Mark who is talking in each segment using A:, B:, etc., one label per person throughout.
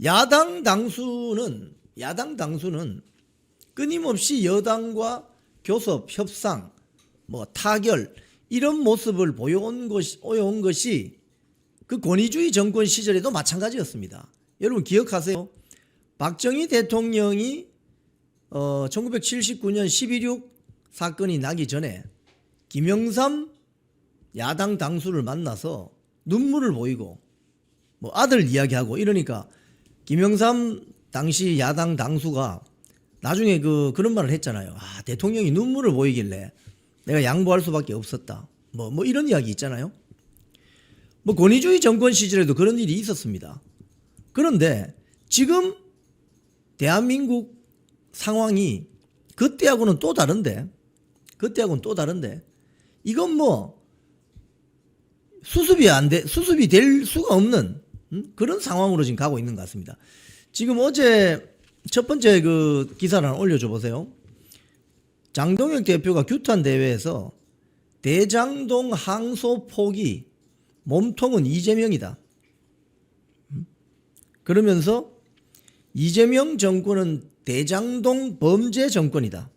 A: 야당 당수는 끊임없이 여당과 교섭, 협상, 타결 이런 모습을 보여온 것이 그 권위주의 정권 시절에도 마찬가지였습니다. 여러분 기억하세요? 박정희 대통령이 1979년 12.6 사건이 나기 전에 김영삼 야당 당수를 만나서 눈물을 보이고 아들 이야기하고 이러니까 김영삼 당시 야당 당수가 나중에 그런 말을 했잖아요. 대통령이 눈물을 보이길래 내가 양보할 수밖에 없었다. 이런 이야기 있잖아요. 권위주의 정권 시절에도 그런 일이 있었습니다. 그런데 지금 대한민국 상황이 그때하고는 또 다른데 이건 수습이 될 수가 없는 그런 상황으로 지금 가고 있는 것 같습니다. 지금 어제 첫 번째 기사를 하나 올려줘 보세요. 장동혁 대표가 규탄 대회에서 대장동 항소 포기, 몸통은 이재명이다. 그러면서 이재명 정권은 대장동 범죄 정권이다.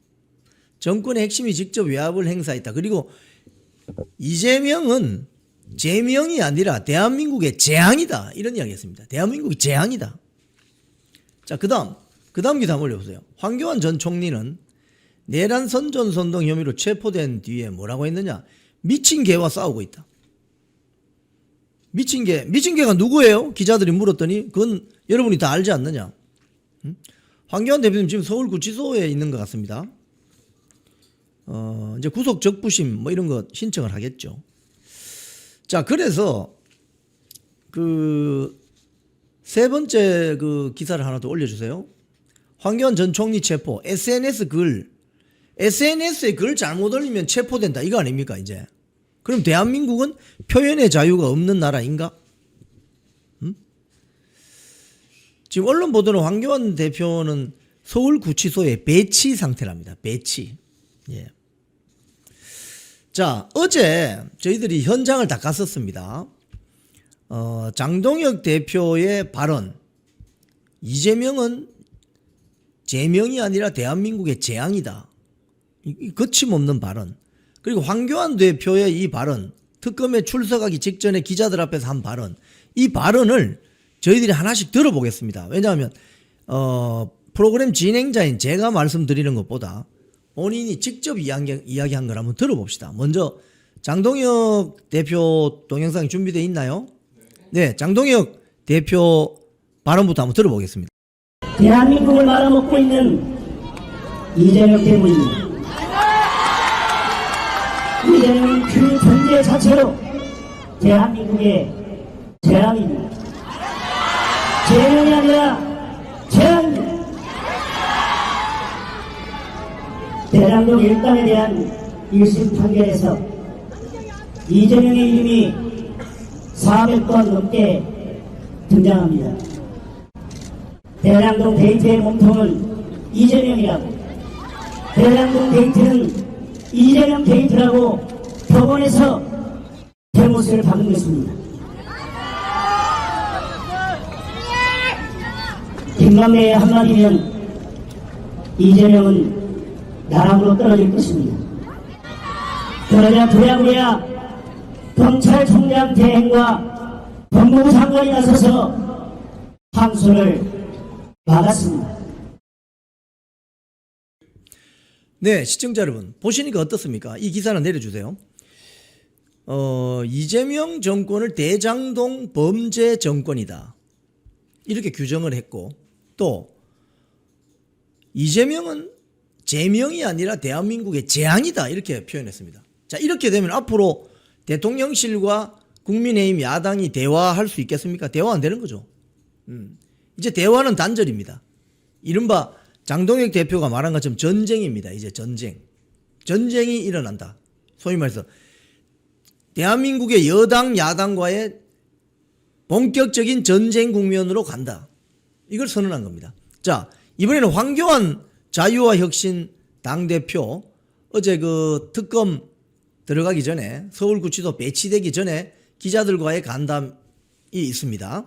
A: 정권의 핵심이 직접 외압을 행사했다. 그리고 이재명은 제명이 아니라 대한민국의 재앙이다. 이런 이야기 했습니다. 대한민국이 재앙이다. 자, 그 다음 기사 한번 올려보세요. 황교안 전 총리는 내란 선전선동 혐의로 체포된 뒤에 뭐라고 했느냐. 미친 개와 싸우고 있다. 미친 개가 누구예요? 기자들이 물었더니 그건 여러분이 다 알지 않느냐. 황교안 대표님 지금 서울구치소에 있는 것 같습니다. 이제 구속 적부심 이런 거 신청을 하겠죠. 자, 그래서 세 번째 기사를 하나 더 올려주세요. 황교안 전 총리 체포, SNS에 글 잘못 올리면 체포된다. 이거 아닙니까, 이제? 그럼 대한민국은 표현의 자유가 없는 나라인가? 지금 언론 보도는 황교안 대표는 서울구치소에 배치 상태랍니다. 배치. 예. 자, 어제 저희들이 현장을 다 갔었습니다. 장동혁 대표의 발언, 이재명은 제명이 아니라 대한민국의 재앙이다. 거침없는 발언. 그리고 황교안 대표의 이 발언, 특검에 출석하기 직전에 기자들 앞에서 한 발언, 이 발언을 저희들이 하나씩 들어보겠습니다. 왜냐하면 프로그램 진행자인 제가 말씀드리는 것보다 본인이 직접 이야기한 걸 한번 들어봅시다. 먼저 장동혁 대표 동영상이 준비되어 있나요? 네, 장동혁 대표 발언부터 한번 들어보겠습니다.
B: 대한민국을 말아먹고 있는 이재명 때문입니다. 이재명은 그 존재 자체로 대한민국의 재앙입니다. 재명이 아니라 재앙입니다. 대장동 일당에 대한 1심 판결에서 이재명의 이름이 400번 넘게 등장합니다. 대장동 데이트의 몸통은 이재명이라고, 대장동 데이트는 이재명 데이트라고 법원에서 대못을 박은 것입니다. 김남래의 한마디면 이재명은 나락으로 떨어질 것입니다. 그러자 부랴부랴 검찰총장 대행과 법무부 장관이 나서서 항소를 막았습니다.
A: 네, 시청자 여러분 보시니까 어떻습니까? 이 기사는 내려주세요. 이재명 정권을 대장동 범죄 정권이다. 이렇게 규정을 했고, 또 이재명은 제명이 아니라 대한민국의 재앙이다. 이렇게 표현했습니다. 자, 이렇게 되면 앞으로 대통령실과 국민의힘 야당이 대화할 수 있겠습니까? 대화 안 되는 거죠. 이제 대화는 단절입니다. 이른바 장동혁 대표가 말한 것처럼 전쟁입니다. 이제 전쟁이 일어난다. 소위 말해서 대한민국의 여당 야당과의 본격적인 전쟁 국면으로 간다. 이걸 선언한 겁니다. 자, 이번에는 황교안 자유와 혁신 당대표 어제 특검 들어가기 전에 서울구치소 배치되기 전에 기자들과의 간담이 있습니다.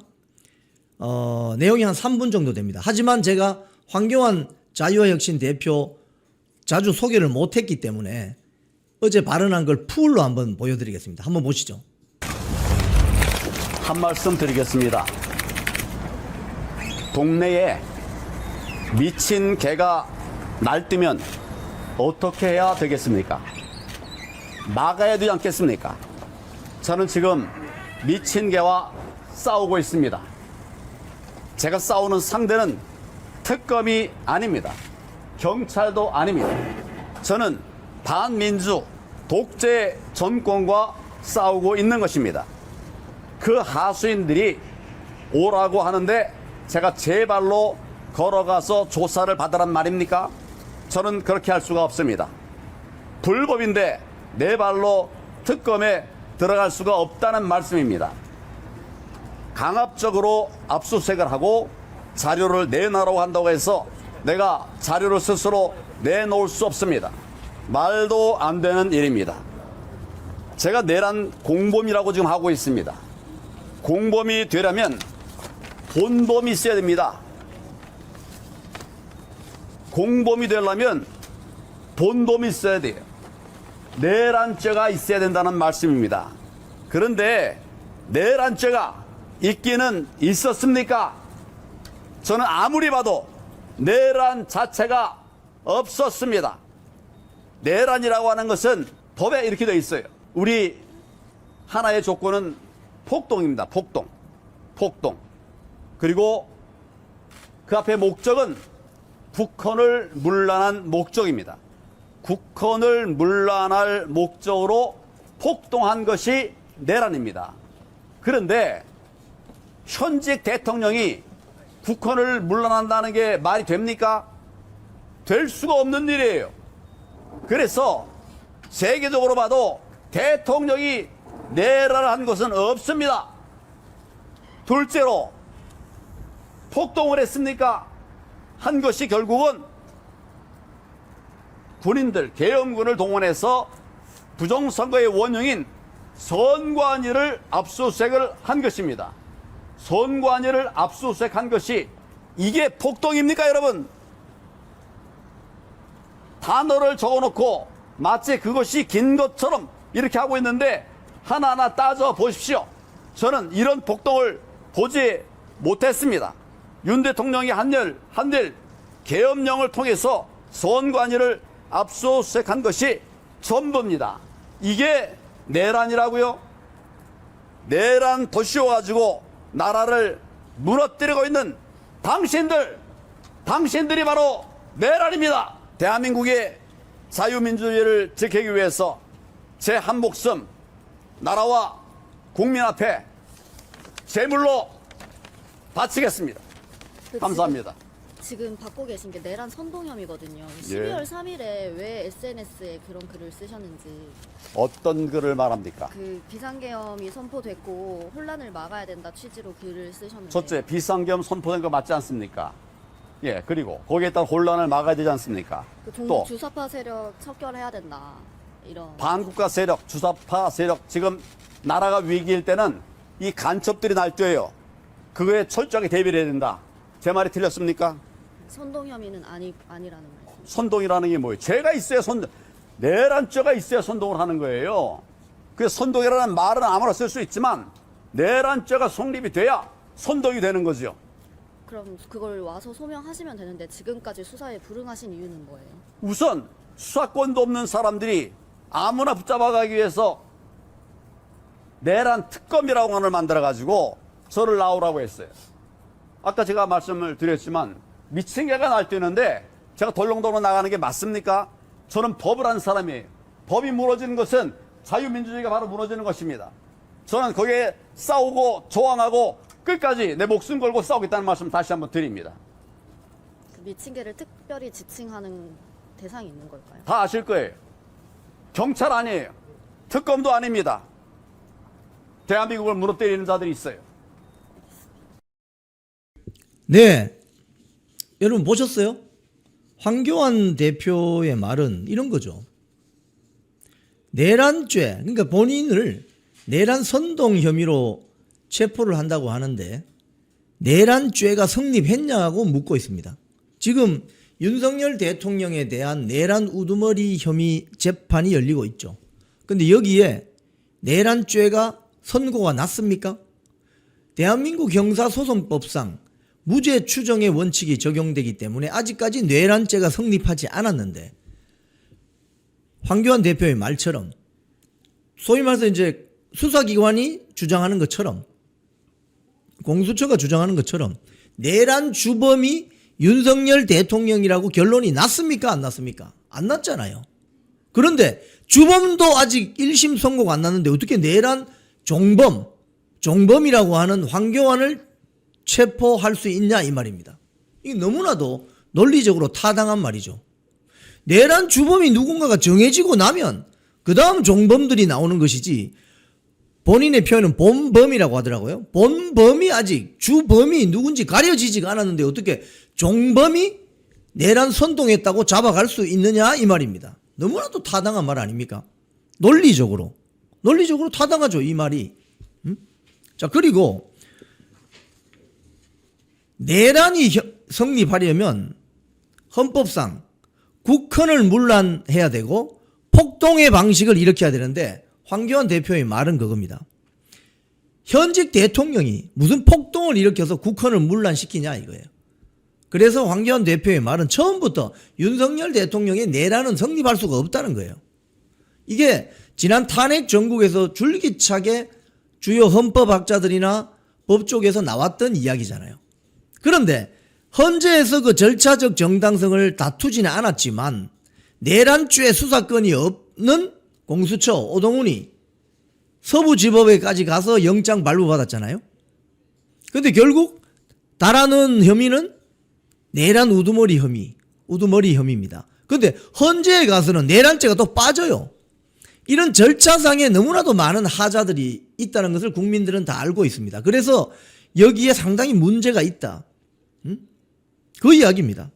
A: 내용이 한 3분 정도 됩니다. 하지만 제가 황교안 자유화혁신 대표 자주 소개를 못했기 때문에 어제 발언한 걸 풀로 한번 보여드리겠습니다. 한번 보시죠.
C: 한 말씀 드리겠습니다. 동네에 미친 개가 날뛰면 어떻게 해야 되겠습니까? 막아야 되지 않겠습니까? 저는 지금 미친 개와 싸우고 있습니다. 제가 싸우는 상대는 특검이 아닙니다. 경찰도 아닙니다. 저는 반민주 독재 정권과 싸우고 있는 것입니다. 그 하수인들이 오라고 하는데 제가 제 발로 걸어가서 조사를 받으란 말입니까? 저는 그렇게 할 수가 없습니다. 불법인데 내 발로 특검에 들어갈 수가 없다는 말씀입니다. 강압적으로 압수수색을 하고 자료를 내놔라고 한다고 해서 내가 자료를 스스로 내놓을 수 없습니다. 말도 안 되는 일입니다. 제가 내란 공범이라고 지금 하고 있습니다. 공범이 되려면 본범이 있어야 됩니다. 공범이 되려면 본범이 있어야 돼요. 내란죄가 있어야 된다는 말씀입니다. 그런데 내란죄가 있기는 있었습니까? 저는 아무리 봐도 내란 자체가 없었습니다. 내란이라고 하는 것은 법에 이렇게 되어 있어요. 우리 하나의 조건은 폭동입니다. 폭동. 그리고 그 앞에 목적은 국헌을 문란한 목적입니다. 국헌을 문란할 목적으로 폭동한 것이 내란입니다. 그런데 현직 대통령이 국헌을 문란한다는 게 말이 됩니까? 될 수가 없는 일이에요. 그래서 세계적으로 봐도 대통령이 내란을 한 것은 없습니다. 둘째로 폭동을 했습니까? 한 것이 결국은 군인들, 계엄군을 동원해서 부정선거의 원흉인 선관위를 압수수색을 한 것입니다. 선관위를 압수수색한 것이 이게 폭동입니까, 여러분? 단어를 적어놓고 마치 그것이 긴 것처럼 이렇게 하고 있는데 하나하나 따져 보십시오. 저는 이런 폭동을 보지 못했습니다. 윤 대통령이 한일 계엄령을 통해서 선관위를 압수수색한 것이 전부입니다. 이게 내란이라고요? 내란 도시워가지고 나라를 무너뜨리고 있는 당신들이 바로 내란입니다. 대한민국의 자유민주주의를 지키기 위해서 제 한 목숨 나라와 국민 앞에 제물로 바치겠습니다. 감사합니다.
D: 지금 받고 계신 게 내란 선동혐의거든요. 12월 3일에 왜 SNS에 그런 글을 쓰셨는지.
C: 어떤 글을 말합니까?
D: 그 비상계엄이 선포됐고 혼란을 막아야 된다 취지로 글을 쓰셨는데.
C: 첫째, 비상계엄 선포된 거 맞지 않습니까? 예, 그리고 거기에 따른 혼란을 막아야 되지 않습니까?
D: 그
C: 또
D: 종북 주사파 세력 척결해야 된다. 이런.
C: 반국가 세력, 주사파 세력, 지금 나라가 위기일 때는 이 간첩들이 날뛰어요. 그거에 철저하게 대비를 해야 된다. 제 말이 틀렸습니까?
D: 선동혐의는 아니라는 말씀.
C: 선동이라는 게 뭐예요? 죄가 있어야 내란죄가 있어야 선동을 하는 거예요. 그래서 선동이라는 말은 아무나 쓸 수 있지만 내란죄가 성립이 돼야 선동이 되는 거죠.
D: 그럼 그걸 와서 소명하시면 되는데 지금까지 수사에 불응하신 이유는 뭐예요?
C: 우선 수사권도 없는 사람들이 아무나 붙잡아가기 위해서 내란 특검이라고 하는 걸 만들어가지고 저를 나오라고 했어요. 아까 제가 말씀을 드렸지만 미친 개가 날뛰는데 제가 덜렁덜렁 나가는 게 맞습니까? 저는 법을 한 사람이에요. 법이 무너지는 것은 자유민주주의가 바로 무너지는 것입니다. 저는 거기에 싸우고 저항하고 끝까지 내 목숨 걸고 싸우겠다는 말씀 다시 한번 드립니다.
D: 그 미친 개를 특별히 지칭하는 대상이 있는 걸까요?
C: 다 아실 거예요. 경찰 아니에요. 특검도 아닙니다. 대한민국을 무너뜨리는 자들이 있어요.
A: 네. 여러분 보셨어요? 황교안 대표의 말은 이런 거죠. 내란죄, 그러니까 본인을 내란 선동 혐의로 체포를 한다고 하는데 내란죄가 성립했냐고 묻고 있습니다. 지금 윤석열 대통령에 대한 내란 우두머리 혐의 재판이 열리고 있죠. 근데 여기에 내란죄가 선고가 났습니까? 대한민국 형사소송법상 무죄 추정의 원칙이 적용되기 때문에 아직까지 내란죄가 성립하지 않았는데, 황교안 대표의 말처럼 소위 말해서 이제 수사기관이 주장하는 것처럼, 공수처가 주장하는 것처럼 내란 주범이 윤석열 대통령이라고 결론이 났습니까? 안 났습니까? 안 났잖아요. 그런데 주범도 아직 1심 선고가 안 났는데 어떻게 내란 종범이라고 하는 황교안을 체포할 수 있냐 이 말입니다. 이게 너무나도 논리적으로 타당한 말이죠. 내란 주범이 누군가가 정해지고 나면 그 다음 종범들이 나오는 것이지, 본인의 표현은 본범이라고 하더라고요. 본범이 아직 주범이 누군지 가려지지가 않았는데 어떻게 종범이 내란 선동했다고 잡아갈 수 있느냐 이 말입니다. 너무나도 타당한 말 아닙니까? 논리적으로 타당하죠 이 말이. 자, 그리고 내란이 성립하려면 헌법상 국헌을 문란해야 되고 폭동의 방식을 일으켜야 되는데, 황교안 대표의 말은 그겁니다. 현직 대통령이 무슨 폭동을 일으켜서 국헌을 문란시키냐 이거예요. 그래서 황교안 대표의 말은 처음부터 윤석열 대통령의 내란은 성립할 수가 없다는 거예요. 이게 지난 탄핵 정국에서 줄기차게 주요 헌법학자들이나 법조계에서 나왔던 이야기잖아요. 그런데 헌재에서 그 절차적 정당성을 다투지는 않았지만 내란죄 수사권이 없는 공수처 오동훈이 서부지법에까지 가서 영장 발부받았잖아요. 근데 결국 달하는 혐의는 내란 우두머리 혐의입니다. 근데 헌재에 가서는 내란죄가 또 빠져요. 이런 절차상에 너무나도 많은 하자들이 있다는 것을 국민들은 다 알고 있습니다. 그래서 여기에 상당히 문제가 있다. 그 이야기입니다.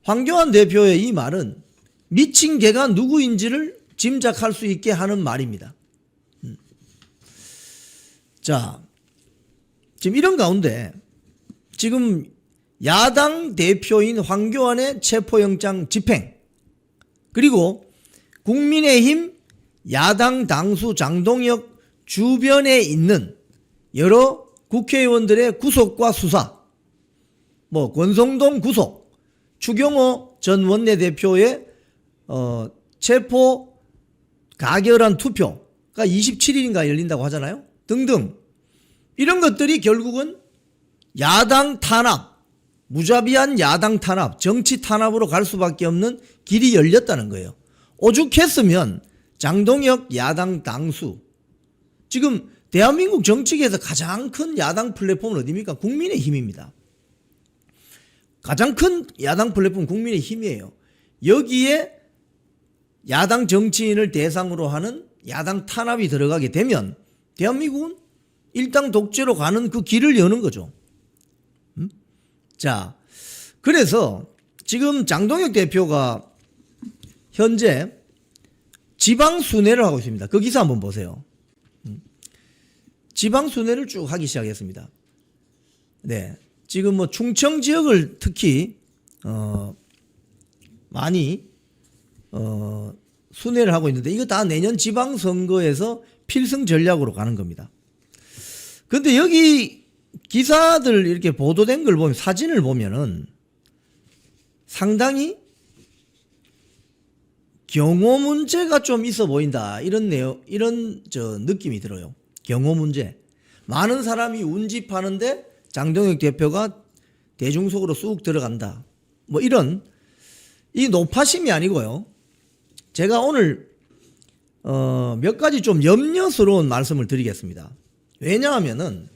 A: 황교안 대표의 이 말은 미친 개가 누구인지를 짐작할 수 있게 하는 말입니다. 자, 지금 이런 가운데 지금 야당 대표인 황교안의 체포영장 집행, 그리고 국민의힘 야당 당수 장동혁 주변에 있는 여러 국회의원들의 구속과 수사, 권성동 구속, 추경호 전 원내대표의 체포 가결한 투표가 27일인가 열린다고 하잖아요. 등등 이런 것들이 결국은 야당 탄압, 무자비한 야당 탄압, 정치 탄압으로 갈 수밖에 없는 길이 열렸다는 거예요. 오죽했으면 장동혁 야당 당수, 지금 대한민국 정치계에서 가장 큰 야당 플랫폼은 어디입니까? 국민의힘입니다. 가장 큰 야당 플랫폼은 국민의힘이에요. 여기에 야당 정치인을 대상으로 하는 야당 탄압이 들어가게 되면 대한민국은 일당 독재로 가는 그 길을 여는 거죠. 자, 그래서 지금 장동혁 대표가 현재 지방 순회를 하고 있습니다. 그 기사 한번 보세요. 지방 순회를 쭉 하기 시작했습니다. 네, 지금 충청 지역을 특히 많이 순회를 하고 있는데, 이거 다 내년 지방선거에서 필승 전략으로 가는 겁니다. 근데 여기 기사들 이렇게 보도된 걸 보면, 사진을 보면은 상당히 경호 문제가 좀 있어 보인다, 이런 느낌이 들어요. 경호 문제. 많은 사람이 운집하는데 장동혁 대표가 대중 속으로 쑥 들어간다, 이런, 이 노파심이 아니고요. 제가 오늘 몇 가지 좀 염려스러운 말씀을 드리겠습니다. 왜냐하면은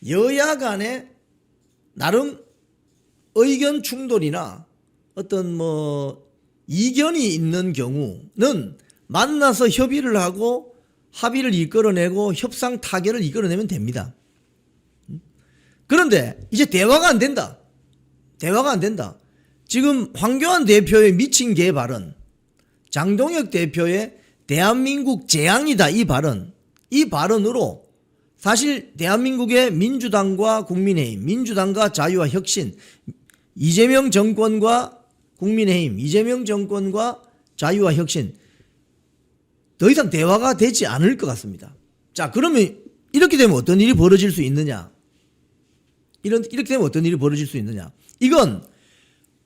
A: 여야 간에 나름 의견 충돌이나 어떤 이견이 있는 경우는 만나서 협의를 하고 합의를 이끌어내고 협상 타결을 이끌어내면 됩니다. 그런데 이제 대화가 안 된다. 지금 황교안 대표의 미친 개 발언, 장동혁 대표의 대한민국 재앙이다 이 발언으로 사실 대한민국의 민주당과 국민의힘, 민주당과 자유와 혁신, 이재명 정권과 국민의힘, 이재명 정권과 자유와 혁신 더 이상 대화가 되지 않을 것 같습니다. 자, 그러면 이렇게 되면 어떤 일이 벌어질 수 있느냐? 이렇게 되면 어떤 일이 벌어질 수 있느냐? 이건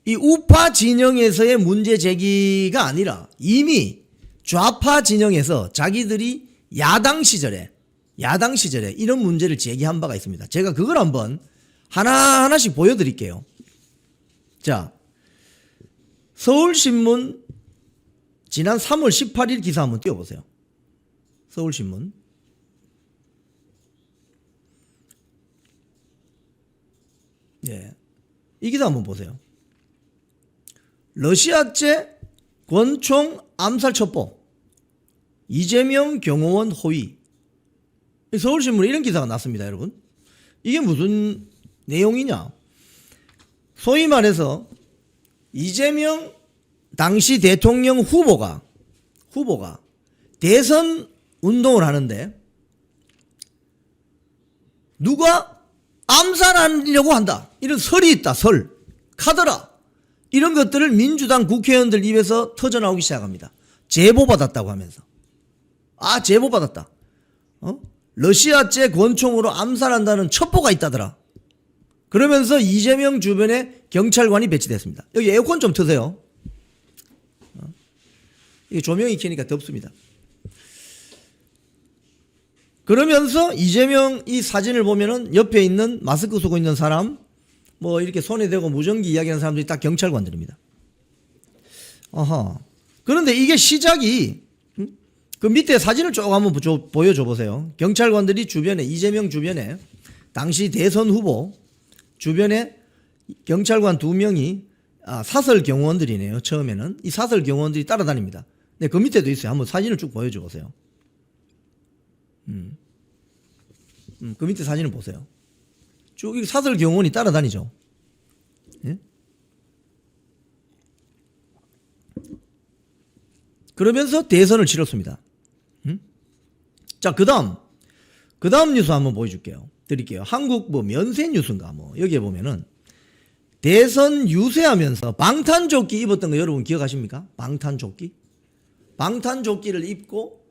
A: 이 우파 진영에서의 문제 제기가 아니라 이미 좌파 진영에서 자기들이 야당 시절에 이런 문제를 제기한 바가 있습니다. 제가 그걸 한번 하나하나씩 보여드릴게요. 자, 서울신문 지난 3월 18일 기사 한번 띄워보세요. 서울신문. 예. 이 기사 한번 보세요. 러시아제 권총 암살 첩보. 이재명 경호원 호위. 서울신문에 이런 기사가 났습니다, 여러분. 이게 무슨 내용이냐? 소위 말해서 이재명 당시 대통령 후보가 대선 운동을 하는데 누가 암살하려고 한다. 이런 설이 있다. 설. 카더라. 이런 것들을 민주당 국회의원들 입에서 터져나오기 시작합니다. 제보받았다고 하면서. 아, 제보받았다. 러시아제 권총으로 암살한다는 첩보가 있다더라. 그러면서 이재명 주변에 경찰관이 배치됐습니다. 여기 에어컨 좀 트세요. 이게 조명이 켜니까 덥습니다. 그러면서 이재명 이 사진을 보면은 옆에 있는 마스크 쓰고 있는 사람, 뭐 이렇게 손에 대고 무전기 이야기하는 사람들이 딱 경찰관들입니다. 아하. 그런데 이게 시작이, 그 밑에 사진을 조금 한번 보여줘 보세요. 경찰관들이 주변에, 이재명 주변에, 당시 대선 후보 주변에 경찰관 2명이 사설 경호원들이네요. 처음에는. 이 사설 경호원들이 따라다닙니다. 네, 그 밑에도 있어요. 한번 사진을 쭉 보여줘 보세요. 그 밑에 사진을 보세요. 쭉 이 사설 경호원이 따라다니죠. 예? 그러면서 대선을 치렀습니다. 자, 그 다음 뉴스 한번 드릴게요. 한국 뭐 면세 뉴스인가 뭐 여기에 보면은 대선 유세하면서 방탄조끼 입었던 거 여러분 기억하십니까? 방탄조끼를 입고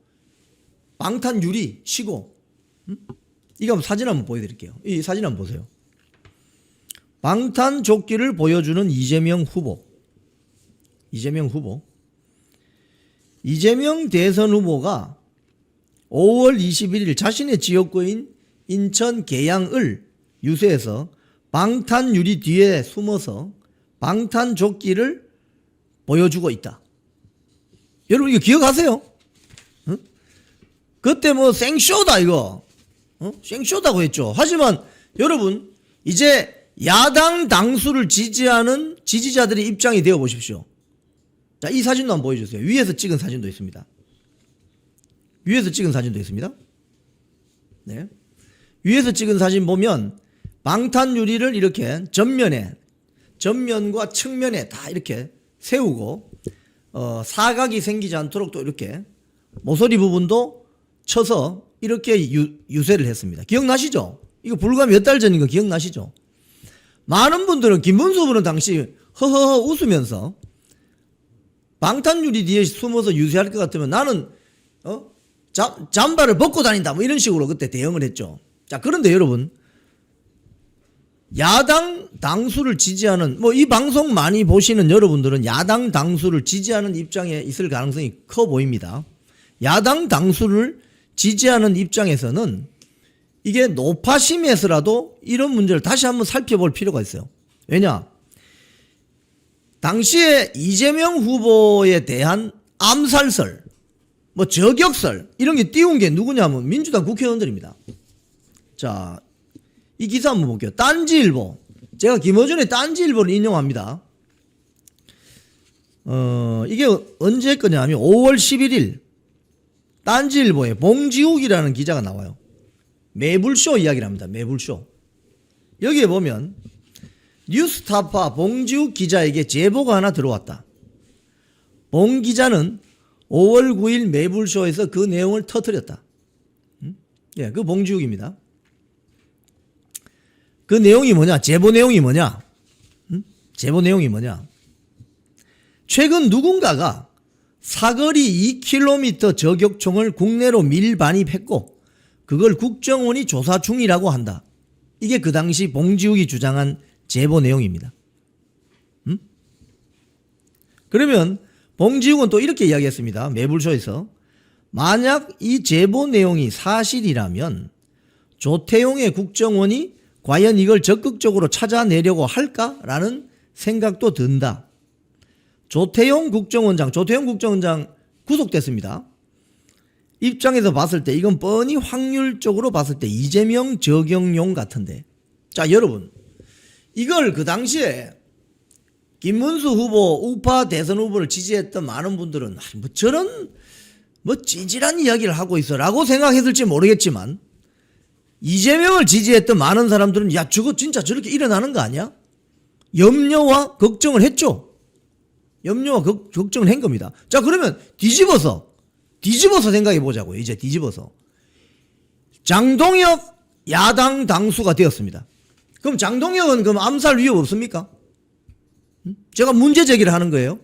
A: 방탄유리 치고, 이거 한번 사진 한번 보여드릴게요. 이 사진 한번 보세요. 방탄조끼를 보여주는 이재명 후보. 이재명 대선 후보가 5월 21일 자신의 지역구인 인천 계양을 유세해서 방탄유리 뒤에 숨어서 방탄조끼를 보여주고 있다. 여러분 이거 기억하세요? 그때 뭐 생쇼다 이거. 생쇼다고 했죠. 하지만 여러분 이제 야당 당수를 지지하는 지지자들의 입장이 되어 보십시오. 자, 이 사진도 한번 보여주세요. 위에서 찍은 사진도 있습니다. 네. 위에서 찍은 사진 보면 방탄유리를 이렇게 전면과 측면에 다 이렇게 세우고 사각이 생기지 않도록 또 이렇게 모서리 부분도 쳐서 이렇게 유세를 했습니다. 기억나시죠? 이거 불과 몇 달 전인 거 기억나시죠? 많은 분들은, 김문수 후보는 당시 허허허 웃으면서 방탄유리 뒤에 숨어서 유세할 것 같으면 나는 잠바를 벗고 다닌다 뭐 이런 식으로 그때 대응을 했죠. 자, 그런데 여러분 야당 당수를 지지하는, 뭐 이 방송 많이 보시는 여러분들은 야당 당수를 지지하는 입장에 있을 가능성이 커 보입니다. 야당 당수를 지지하는 입장에서는 이게 노파심에서라도 이런 문제를 다시 한번 살펴볼 필요가 있어요. 왜냐? 당시에 이재명 후보에 대한 암살설, 뭐 저격설 이런 게 띄운 게 누구냐면 민주당 국회의원들입니다. 자, 이 기사 한번 볼게요. 딴지일보. 제가 김어준의 딴지일보를 인용합니다. 이게 언제 했거냐 하면 5월 11일 딴지일보에 봉지욱이라는 기자가 나와요. 매불쇼 이야기를 합니다. 매불쇼. 여기에 보면 뉴스타파 봉지욱 기자에게 제보가 하나 들어왔다. 봉 기자는 5월 9일 매불쇼에서 그 내용을 터뜨렸다. 예, 그 봉지욱입니다. 그 내용이 뭐냐? 제보 내용이 뭐냐? 제보 내용이 뭐냐? 최근 누군가가 사거리 2km 저격총을 국내로 밀반입했고 그걸 국정원이 조사 중이라고 한다. 이게 그 당시 봉지욱이 주장한 제보 내용입니다. 그러면 봉지욱은 또 이렇게 이야기했습니다. 매불쇼에서 만약 이 제보 내용이 사실이라면 조태용의 국정원이 과연 이걸 적극적으로 찾아내려고 할까라는 생각도 든다. 조태용 국정원장 구속됐습니다. 입장에서 봤을 때 이건 뻔히 확률적으로 봤을 때 이재명 저격용 같은데. 자, 여러분, 이걸 그 당시에 김문수 후보, 우파 대선 후보를 지지했던 많은 분들은 뭐 저런 뭐 찌질한 이야기를 하고 있어 라고 생각했을지 모르겠지만 이재명을 지지했던 많은 사람들은 야 저거 진짜 저렇게 일어나는 거 아니야? 염려와 걱정을 했죠. 염려와 걱정을 한 겁니다. 자, 그러면 뒤집어서 생각해 보자고요. 이제 뒤집어서 장동혁 야당 당수가 되었습니다. 그럼 장동혁은 그럼 암살 위협 없습니까? 제가 문제 제기를 하는 거예요.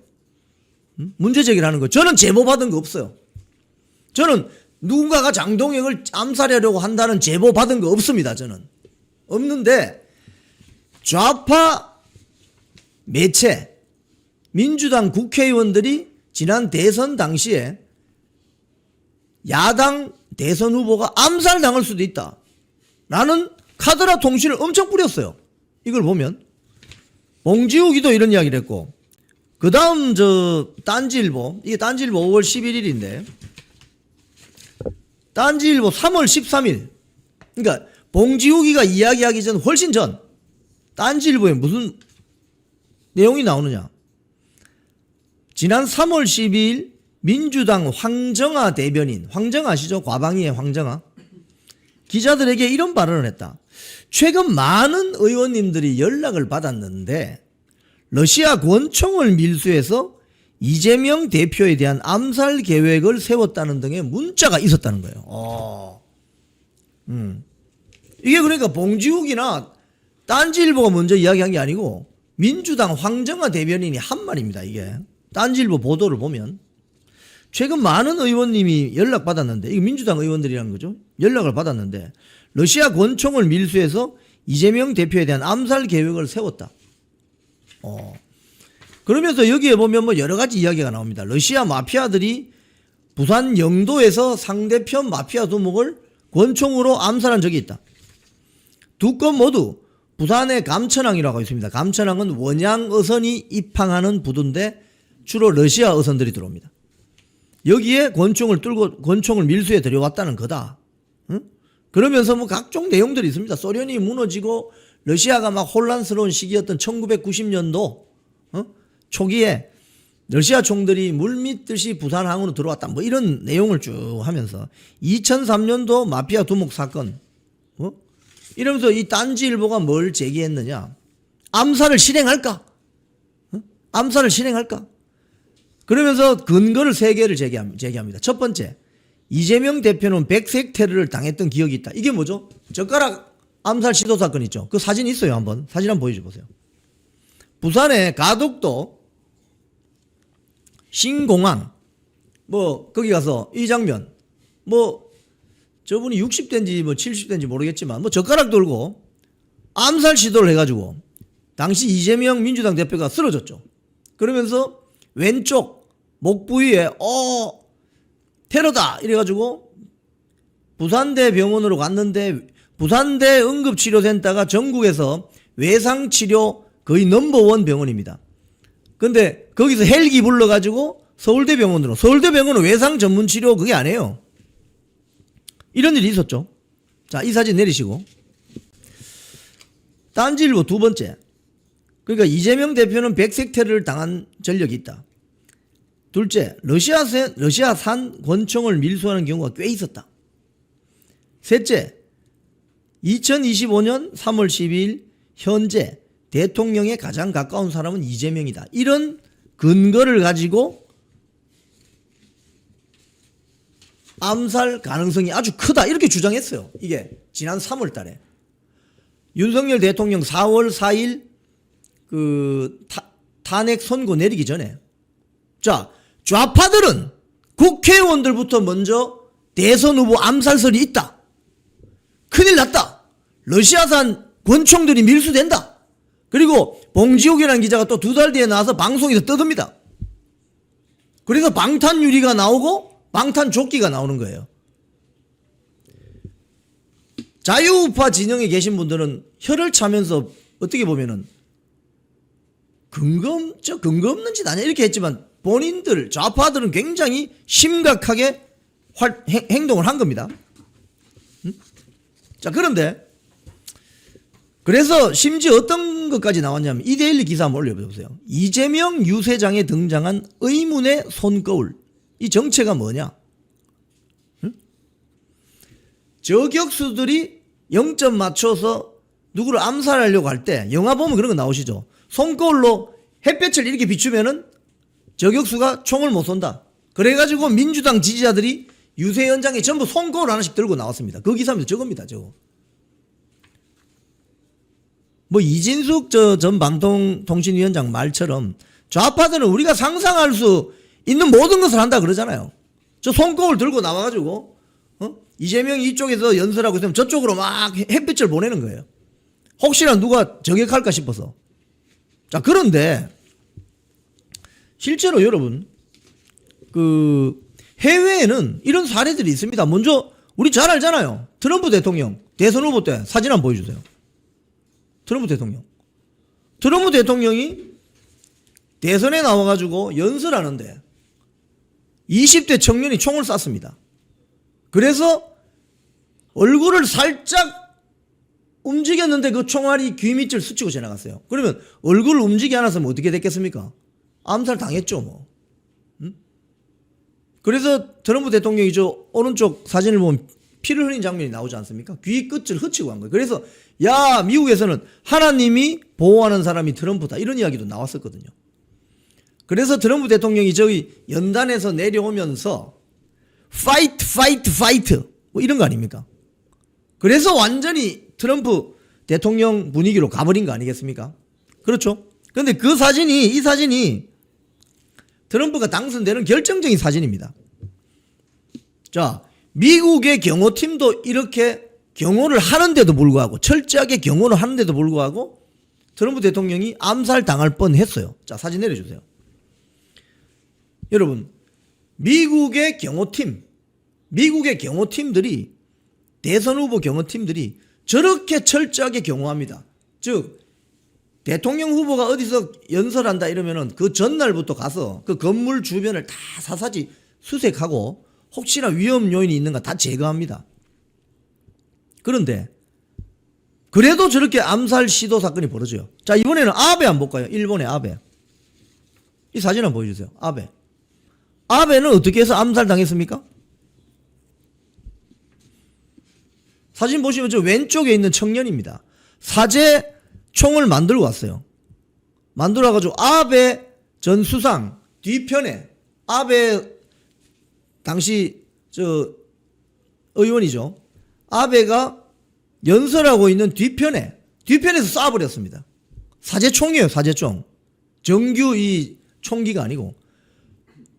A: 문제 제기를 하는 거예요. 저는 제보 받은 거 없어요. 저는 누군가가 장동혁을 암살하려고 한다는 제보 받은 거 없습니다. 저는 없는데 좌파 매체 민주당 국회의원들이 지난 대선 당시에 야당 대선 후보가 암살당할 수도 있다 라는 카더라 통신을 엄청 뿌렸어요. 이걸 보면 봉지욱이도 이런 이야기를 했고 그 다음 딴지일보, 이게 딴지일보 5월 11일인데 딴지일보 3월 13일, 그러니까 봉지욱이가 이야기하기 전 훨씬 전 딴지일보에 무슨 내용이 나오느냐. 지난 3월 12일 민주당 황정아 대변인, 황정아 아시죠? 과방위의 황정아. 기자들에게 이런 발언을 했다. 최근 많은 의원님들이 연락을 받았는데 러시아 권총을 밀수해서 이재명 대표에 대한 암살 계획을 세웠다는 등의 문자가 있었다는 거예요. 이게 그러니까 봉지욱이나 딴지일보가 먼저 이야기한 게 아니고 민주당 황정아 대변인이 한 말입니다. 이게 딴지일보 보도를 보면 최근 많은 의원님이 연락받았는데, 이거 민주당 의원들이라는 거죠. 연락을 받았는데 러시아 권총을 밀수해서 이재명 대표에 대한 암살 계획을 세웠다. 그러면서 여기에 보면 뭐 여러 가지 이야기가 나옵니다. 러시아 마피아들이 부산 영도에서 상대편 마피아 두목을 권총으로 암살한 적이 있다. 두 건 모두 부산의 감천항이라고 있습니다. 감천항은 원양 어선이 입항하는 부두인데 주로 러시아 어선들이 들어옵니다. 여기에 권총을 밀수해 들여왔다는 거다. 응? 그러면서 뭐 각종 내용들이 있습니다. 소련이 무너지고 러시아가 막 혼란스러운 시기였던 1990년도 초기에 러시아 총들이 물밀듯이 부산항으로 들어왔다. 뭐 이런 내용을 쭉 하면서 2003년도 마피아 두목 사건 이러면서 이 딴지일보가 뭘 제기했느냐. 암살을 실행할까? 암살을 실행할까? 그러면서 근거를 3개를 제기합니다. 첫 번째, 이재명 대표는 백색 테러를 당했던 기억이 있다. 이게 뭐죠? 젓가락 암살 시도 사건 있죠. 그 사진 있어요. 한번 사진 한번 보여주세요. 부산의 가덕도 신공항 뭐 거기 가서 이 장면 뭐 저분이 60대인지 뭐 70대인지 모르겠지만 뭐 젓가락 들고 암살 시도를 해가지고 당시 이재명 민주당 대표가 쓰러졌죠. 그러면서 왼쪽 목 부위에 테러다 이래가지고 부산대 병원으로 갔는데 부산대 응급치료센터가 전국에서 외상치료 거의 넘버원 병원입니다. 근데 거기서 헬기 불러가지고 서울대병원으로, 서울대병원은 외상 전문치료 그게 안 해요. 이런 일이 있었죠. 자, 이 사진 내리시고. 딴지일보 두 번째. 그러니까 이재명 대표는 백색 테러를 당한 전력이 있다. 둘째, 러시아산 권총을 밀수하는 경우가 꽤 있었다. 셋째, 2025년 3월 12일 현재 대통령에 가장 가까운 사람은 이재명이다. 이런 근거를 가지고 암살 가능성이 아주 크다 이렇게 주장했어요. 이게 지난 3월 달에 윤석열 대통령 4월 4일 그 탄핵 선고 내리기 전에 자 좌파들은 국회의원들부터 먼저 대선 후보 암살설이 있다. 큰일 났다. 러시아산 권총들이 밀수된다. 그리고 봉지욱이라는 기자가 또 2달 뒤에 나와서 방송에서 떠듭니다. 그래서 방탄유리가 나오고 방탄조끼가 나오는 거예요. 자유우파 진영에 계신 분들은 혀를 차면서 어떻게 보면은 근거 없는 짓 아니야 이렇게 했지만 본인들 좌파들은 굉장히 심각하게 행동을 한 겁니다. 자 그런데 그래서 심지어 어떤 것까지 나왔냐면 이데일리 기사 한번 올려보세요. 이재명 유세장에 등장한 의문의 손거울. 이 정체가 뭐냐? 저격수들이 0점 맞춰서 누구를 암살하려고 할 때 영화 보면 그런 거 나오시죠. 손거울로 햇볕을 이렇게 비추면은 저격수가 총을 못 쏜다. 그래가지고 민주당 지지자들이 유세 현장에 전부 손거울 하나씩 들고 나왔습니다. 그 기사입니다. 저겁니다. 저거. 뭐 이진숙 전 방통통신위원장 말처럼 좌파들은 우리가 상상할 수 있는 모든 것을 한다 그러잖아요. 저 손거울 들고 나와가지고 이재명이 이쪽에서 연설하고 있으면 저쪽으로 막 햇빛을 보내는 거예요. 혹시나 누가 저격할까 싶어서. 자 그런데 실제로 여러분 그 해외에는 이런 사례들이 있습니다. 먼저 우리 잘 알잖아요. 트럼프 대통령 대선 후보 때 사진 한번 보여주세요. 트럼프 대통령이 대선에 나와가지고 연설하는데 20대 청년이 총을 쐈습니다. 그래서 얼굴을 살짝 움직였는데 그 총알이 귀 밑을 스치고 지나갔어요. 그러면 얼굴을 움직이지 않았으면 어떻게 됐겠습니까? 암살 당했죠 뭐. 그래서 트럼프 대통령이 저 오른쪽 사진을 보면 피를 흘린 장면이 나오지 않습니까? 귀 끝을 흐치고 간 거예요. 그래서 야 미국에서는 하나님이 보호하는 사람이 트럼프다 이런 이야기도 나왔었거든요. 그래서 트럼프 대통령이 저기 연단에서 내려오면서 fight 뭐 이런 거 아닙니까? 그래서 완전히 트럼프 대통령 분위기로 가버린 거 아니겠습니까? 그렇죠? 그런데 이 사진이 트럼프가 당선되는 결정적인 사진입니다. 자, 미국의 경호팀도 이렇게 경호를 하는데도 불구하고 철저하게 경호를 하는데도 불구하고 트럼프 대통령이 암살 당할 뻔했어요. 자, 사진 내려주세요. 여러분, 미국의 경호팀들이 대선 후보 경호팀들이 저렇게 철저하게 경호합니다. 즉 대통령 후보가 어디서 연설한다 이러면은 그 전날부터 가서 그 건물 주변을 다 사사지 수색하고 혹시나 위험 요인이 있는가 다 제거합니다. 그런데 그래도 저렇게 암살 시도 사건이 벌어져요. 자 이번에는 아베 한번 볼까요? 일본의 아베. 이 사진 한번 보여주세요. 아베는 어떻게 해서 암살 당했습니까? 사진 보시면 저 왼쪽에 있는 청년입니다. 사제 총을 만들고 왔어요. 만들어가지고 아베 전 수상 뒤편에 아베 당시 저 의원이죠. 아베가 연설하고 있는 뒤편에서 쏴버렸습니다. 사제총이에요. 사제총. 정규 이 총기가 아니고.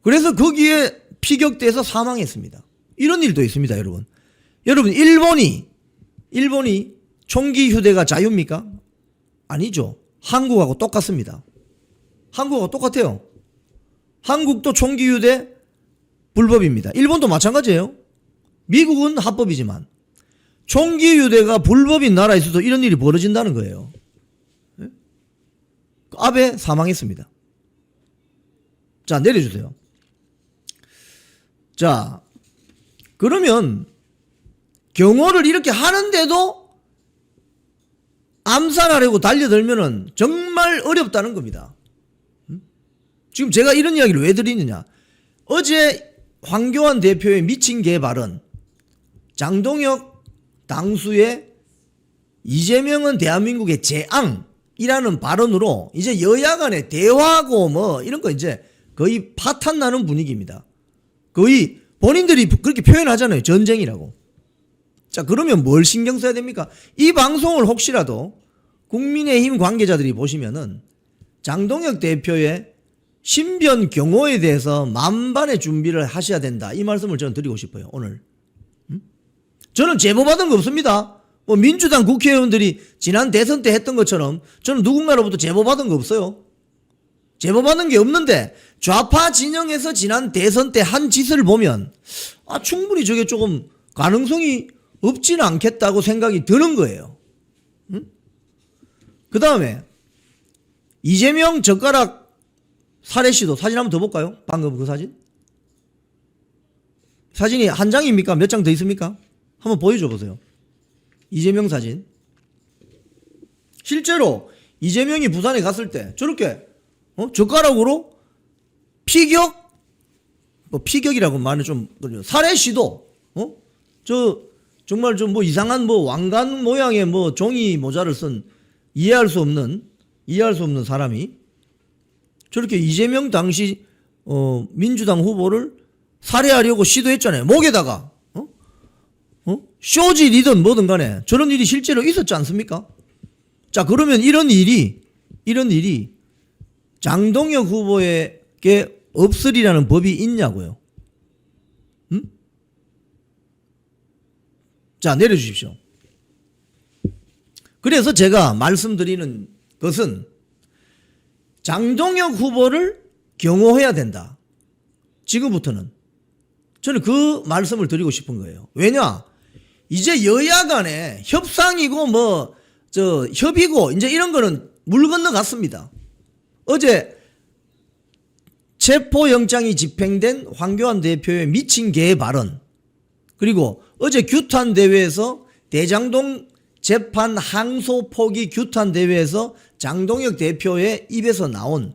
A: 그래서 거기에 피격돼서 사망했습니다. 이런 일도 있습니다. 여러분 일본이 총기 휴대가 자유입니까? 아니죠. 한국하고 똑같습니다. 한국하고 똑같아요. 한국도 총기 휴대 불법입니다. 일본도 마찬가지예요. 미국은 합법이지만 총기 휴대가 불법인 나라에서도 이런 일이 벌어진다는 거예요. 아베 사망했습니다. 자 내려주세요. 자 그러면 경호를 이렇게 하는데도 암살하려고 달려들면은 정말 어렵다는 겁니다. 지금 제가 이런 이야기를 왜 드리느냐. 어제 황교안 대표의 미친 개 발언, 장동혁 당수의 이재명은 대한민국의 재앙이라는 발언으로 이제 여야 간에 대화고 뭐 이런 거 이제 거의 파탄 나는 분위기입니다. 거의 본인들이 그렇게 표현하잖아요. 전쟁이라고. 자, 그러면 뭘 신경 써야 됩니까? 이 방송을 혹시라도 국민의힘 관계자들이 보시면은 장동혁 대표의 신변 경호에 대해서 만반의 준비를 하셔야 된다. 이 말씀을 저는 드리고 싶어요. 오늘. 저는 제보받은 거 없습니다. 뭐 민주당 국회의원들이 지난 대선 때 했던 것처럼 저는 누군가로부터 제보받은 거 없어요. 제보받은 게 없는데 좌파 진영에서 지난 대선 때 한 짓을 보면 충분히 저게 조금 가능성이 없지는 않겠다고 생각이 드는 거예요. 그 다음에 이재명 젓가락 살해 시도 사진 한번 더 볼까요? 방금 그 사진. 사진이 한 장입니까? 몇 장 더 있습니까? 한번 보여줘 보세요. 이재명 사진. 실제로 이재명이 부산에 갔을 때 저렇게 젓가락으로 피격? 뭐 피격이라고 말은 좀 살해 시도. 저 정말 좀 뭐 이상한 뭐 왕관 모양의 뭐 종이 모자를 쓴 이해할 수 없는 사람이 저렇게 이재명 당시 민주당 후보를 살해하려고 시도했잖아요. 목에다가 쇼질이든 뭐든 간에 저런 일이 실제로 있었지 않습니까? 자, 그러면 이런 일이 장동혁 후보에게 없으리라는 법이 있냐고요. 자, 내려주십시오. 그래서 제가 말씀드리는 것은 장동혁 후보를 경호해야 된다. 지금부터는. 저는 그 말씀을 드리고 싶은 거예요. 왜냐? 이제 여야 간에 협상이고 협의고 이제 이런 거는 물 건너갔습니다. 어제 체포영장이 집행된 황교안 대표의 미친 개의 발언, 그리고 어제 규탄 대회에서 대장동 재판 항소 포기 규탄 대회에서 장동혁 대표의 입에서 나온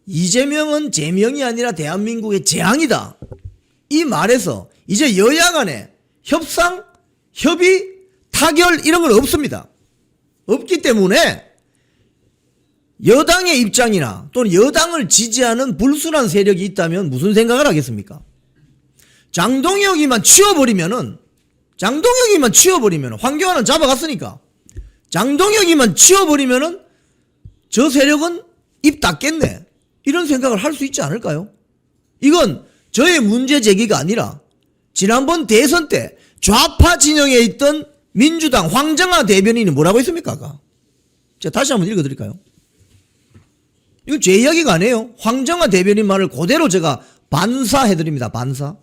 A: 이재명은 제명이 아니라 대한민국의 재앙이다. 이 말에서 이제 여야 간에 협상, 협의, 타결 이런 건 없습니다. 없기 때문에 여당의 입장이나 또는 여당을 지지하는 불순한 세력이 있다면 무슨 생각을 하겠습니까? 장동혁이만 치워버리면은 황교안은 잡아갔으니까 장동혁이만 치워버리면은 저 세력은 입 닫겠네. 이런 생각을 할 수 있지 않을까요? 이건 저의 문제 제기가 아니라 지난번 대선 때 좌파 진영에 있던 민주당 황정아 대변인이 뭐라고 했습니까? 아까? 제가 다시 한번 읽어드릴까요? 이건 제 이야기가 아니에요. 황정아 대변인 말을 그대로 제가 반사해드립니다. 반사.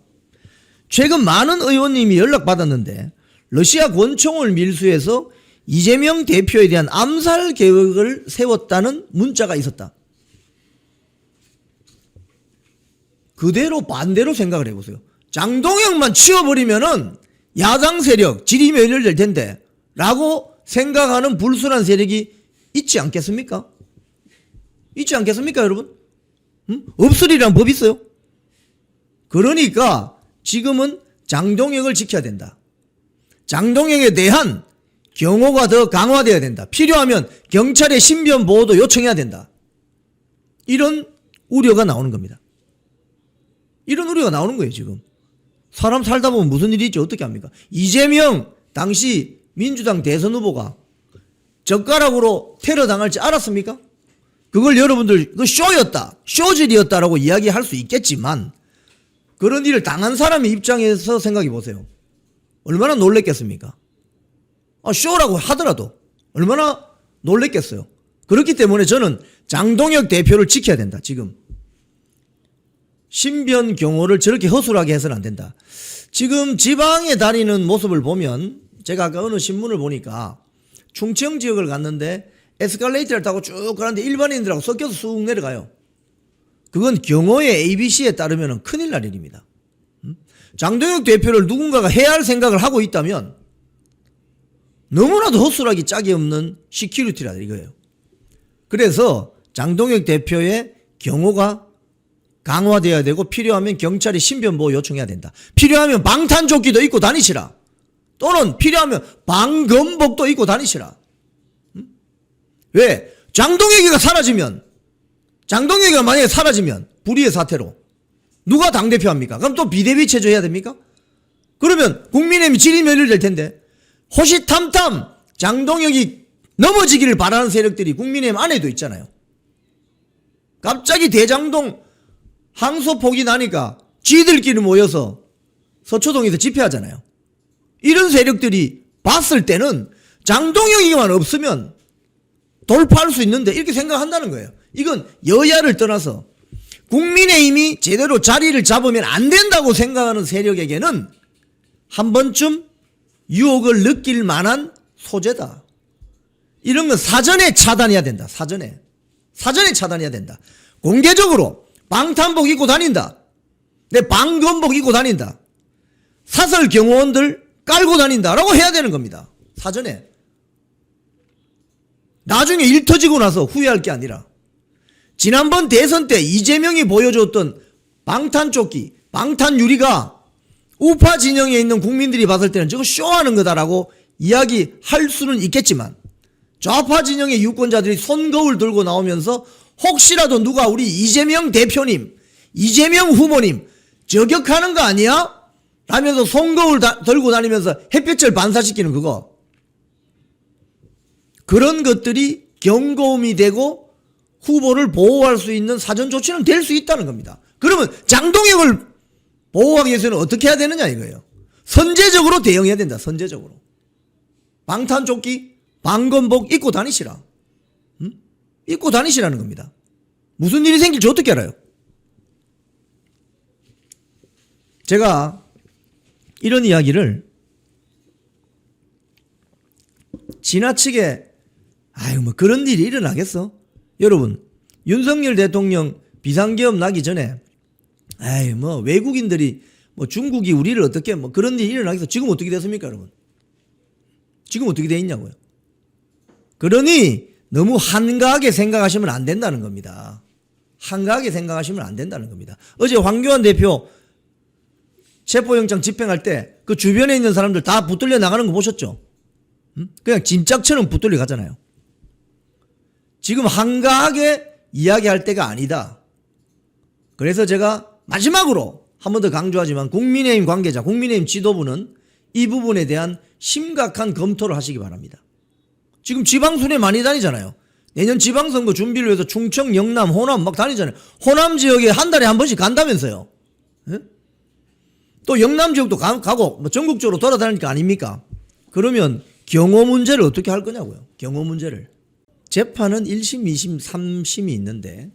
A: 최근 많은 의원님이 연락받았는데 러시아 권총을 밀수해서 이재명 대표에 대한 암살 계획을 세웠다는 문자가 있었다. 그대로 반대로 생각을 해보세요. 장동혁만 치워버리면은 야당 세력 질이 멸렬될 텐데 라고 생각하는 불순한 세력이 있지 않겠습니까? 있지 않겠습니까, 여러분? 없으리란 법이 있어요. 그러니까 지금은 장동혁을 지켜야 된다. 장동혁에 대한 경호가 더 강화되어야 된다. 필요하면 경찰의 신변 보호도 요청해야 된다. 이런 우려가 나오는 겁니다. 이런 우려가 나오는 거예요, 지금. 사람 살다 보면 무슨 일이 있지 어떻게 합니까? 이재명 당시 민주당 대선 후보가 젓가락으로 테러 당할지 알았습니까? 그걸 여러분들 그 쇼였다, 쇼질이었다라고 이야기할 수 있겠지만 그런 일을 당한 사람의 입장에서 생각해 보세요. 얼마나 놀랬겠습니까? 쇼라고 하더라도 얼마나 놀랬겠어요. 그렇기 때문에 저는 장동혁 대표를 지켜야 된다. 지금 신변 경호를 저렇게 허술하게 해서는 안 된다. 지금 지방에 다니는 모습을 보면 제가 아까 어느 신문을 보니까 충청 지역을 갔는데 에스컬레이터를 타고 쭉 가는데 일반인들하고 섞여서 쑥 내려가요. 그건 경호의 ABC에 따르면 큰일 날 일입니다. 장동혁 대표를 누군가가 해야 할 생각을 하고 있다면 너무나도 허술하기 짝이 없는 시큐리티라 이거예요. 그래서 장동혁 대표의 경호가 강화되어야 되고 필요하면 경찰이 신변보호 요청해야 된다. 필요하면 방탄조끼도 입고 다니시라. 또는 필요하면 방검복도 입고 다니시라. 왜? 장동혁이가 만약에 사라지면 불의의 사태로 누가 당대표 합니까? 그럼 또 비대위 체제해야 됩니까? 그러면 국민의힘이 질의멸렬될 텐데 호시탐탐 장동혁이 넘어지기를 바라는 세력들이 국민의힘 안에도 있잖아요. 갑자기 대장동 항소 폭이 나니까 지들끼리 모여서 서초동에서 집회하잖아요. 이런 세력들이 봤을 때는 장동혁이만 없으면 돌파할 수 있는데 이렇게 생각한다는 거예요. 이건 여야를 떠나서 국민의힘이 제대로 자리를 잡으면 안 된다고 생각하는 세력에게는 한 번쯤 유혹을 느낄 만한 소재다. 이런 건 사전에 차단해야 된다. 사전에 차단해야 된다. 공개적으로 방탄복 입고 다닌다. 내 방검복 입고 다닌다. 사설 경호원들 깔고 다닌다라고 해야 되는 겁니다. 사전에. 나중에 일 터지고 나서 후회할 게 아니라 지난번 대선 때 이재명이 보여줬던 방탄조끼, 방탄유리가 우파 진영에 있는 국민들이 봤을 때는 저거 쇼하는 거다라고 이야기할 수는 있겠지만 좌파 진영의 유권자들이 손거울 들고 나오면서 혹시라도 누가 우리 이재명 대표님, 이재명 후보님 저격하는 거 아니야? 라면서 손거울 들고 다니면서 햇볕을 반사시키는 그거. 그런 것들이 경고음이 되고 후보를 보호할 수 있는 사전 조치는 될 수 있다는 겁니다. 그러면 장동혁을 보호하기 위해서는 어떻게 해야 되느냐 이거예요. 선제적으로 대응해야 된다. 선제적으로. 방탄조끼, 방검복 입고 다니시라. 입고 다니시라는 겁니다. 무슨 일이 생길지 어떻게 알아요? 제가 이런 이야기를 지나치게 아유 뭐 그런 일이 일어나겠어? 여러분 윤석열 대통령 비상계엄 나기 전에 아유 뭐 외국인들이 뭐 중국이 우리를 어떻게 뭐 그런 일이 일어나겠어? 지금 어떻게 됐습니까 여러분? 지금 어떻게 돼 있냐고요? 그러니 너무 한가하게 생각하시면 안 된다는 겁니다. 한가하게 생각하시면 안 된다는 겁니다. 어제 황교안 대표 체포영장 집행할 때 그 주변에 있는 사람들 다 붙들려 나가는 거 보셨죠? 그냥 짐짝처럼 붙들려 가잖아요. 지금 한가하게 이야기할 때가 아니다. 그래서 제가 마지막으로 한 번 더 강조하지만 국민의힘 관계자, 국민의힘 지도부는 이 부분에 대한 심각한 검토를 하시기 바랍니다. 지금 지방순회 많이 다니잖아요. 내년 지방선거 준비를 위해서 충청, 영남, 호남 막 다니잖아요. 호남 지역에 한 달에 한 번씩 간다면서요. 예? 또 영남 지역도 가고 뭐 전국적으로 돌아다니니까 아닙니까? 그러면 경호 문제를 어떻게 할 거냐고요. 경호 문제를. 재판은 1심, 2심, 3심이 있는데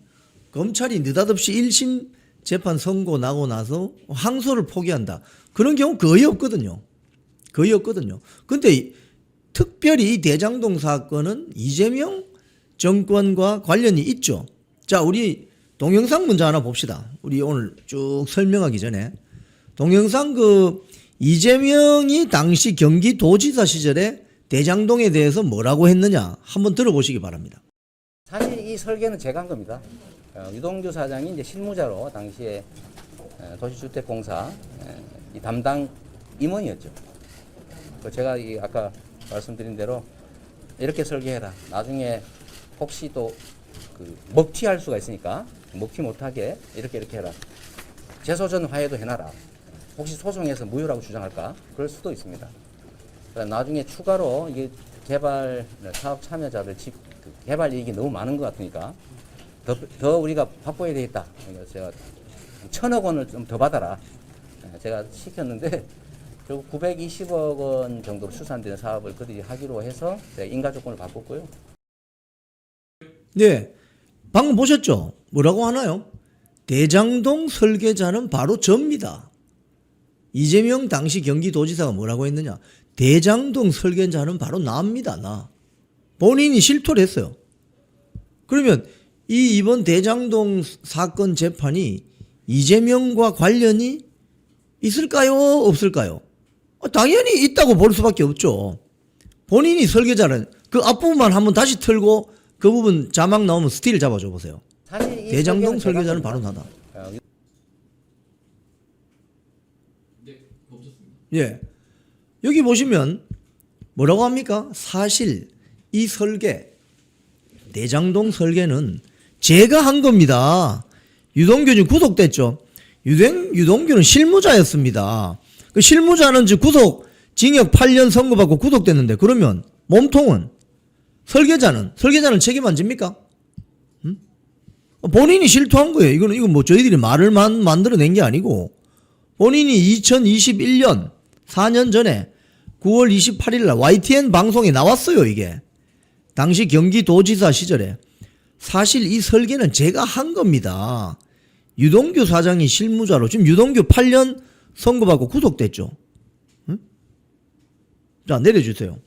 A: 검찰이 느닷없이 1심 재판 선고 나고 나서 항소를 포기한다. 그런 경우 거의 없거든요. 거의 없거든요. 근데 특별히 이 대장동 사건은 이재명 정권과 관련이 있죠. 자, 우리 동영상 먼저 하나 봅시다. 우리 오늘 쭉 설명하기 전에 동영상 이재명이 당시 경기도지사 시절에 대장동에 대해서 뭐라고 했느냐 한번 들어보시기 바랍니다.
E: 사실 이 설계는 제가 한 겁니다. 유동규 사장이 이제 실무자로 당시에 도시주택공사 이 담당 임원이었죠. 제가 아까 말씀드린 대로 이렇게 설계해라. 나중에 혹시 또 먹튀할 수가 있으니까 먹튀 못하게 이렇게 해라. 재소전 화해도 해놔라. 혹시 소송에서 무효라고 주장할까? 그럴 수도 있습니다. 나중에 추가로 이게 개발 사업 참여자들 개발 이익이 너무 많은 것 같으니까 더 우리가 확보해야 되겠다. 그래서 제가 1,000억 원을 좀 더 받아라. 제가 시켰는데 결국 920억 원 정도로 추산되는 사업을 그들이 하기로 해서 제가 인가 조건을 바꿨고요.
A: 네, 방금 보셨죠? 뭐라고 하나요? 대장동 설계자는 바로 접니다. 이재명 당시 경기도지사가 뭐라고 했느냐? 대장동 설계자는 바로 나입니다. 나. 본인이 실토를 했어요. 그러면 이번 대장동 사건 재판이 이재명과 관련이 있을까요? 없을까요? 당연히 있다고 볼 수밖에 없죠. 본인이 설계자는 그 앞부분만 한번 다시 틀고 그 부분 자막 나오면 스틸 잡아줘 보세요.
E: 사실
A: 대장동 설계자는 바로 나다. 예. 여기 보시면 뭐라고 합니까? 사실 이 설계, 대장동 설계는 제가 한 겁니다. 유동규 지금 구속됐죠? 유동규는 실무자였습니다. 그 실무자는 즉 구속 징역 8년 선고받고 구속됐는데 그러면 몸통은 설계자는 책임 안 집니까? 본인이 실토한 거예요. 이건 뭐 저희들이 말을 만들어낸 게 아니고 본인이 2021년 4년 전에 9월 28일 날 YTN 방송에 나왔어요. 이게 당시 경기도지사 시절에 사실 이 설계는 제가 한 겁니다. 유동규 사장이 실무자로 지금 유동규 8년 선고받고 구속됐죠. 응? 자, 내려주세요.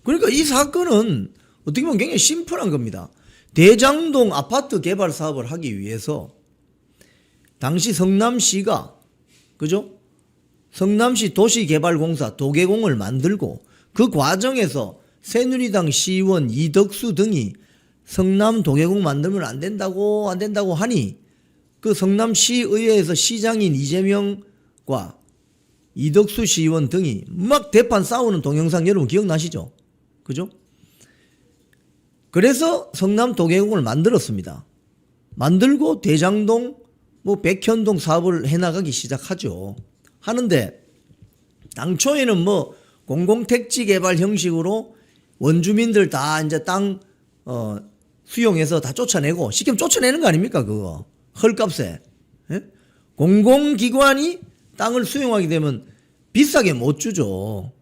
A: 그러니까 이 사건은 어떻게 보면 굉장히 심플한 겁니다. 대장동 아파트 개발 사업을 하기 위해서 당시 성남시가 그죠? 성남시 도시개발공사 도계공을 만들고 그 과정에서 새누리당 시의원 이덕수 등이 성남 도계공 만들면 안 된다고 하니 그 성남시의회에서 시장인 이재명과 이덕수 시의원 등이 막 대판 싸우는 동영상 여러분 기억나시죠? 그죠? 그래서 성남 도계공을 만들었습니다. 만들고 대장동 백현동 사업을 해나가기 시작하죠. 하는데 당초에는 공공택지 개발 형식으로 원주민들 다 이제 땅 수용해서 다 쫓아내고 쉽게 쫓아내는 거 아닙니까 그거 헐값에. 예? 공공기관이 땅을 수용하게 되면 비싸게 못 주죠.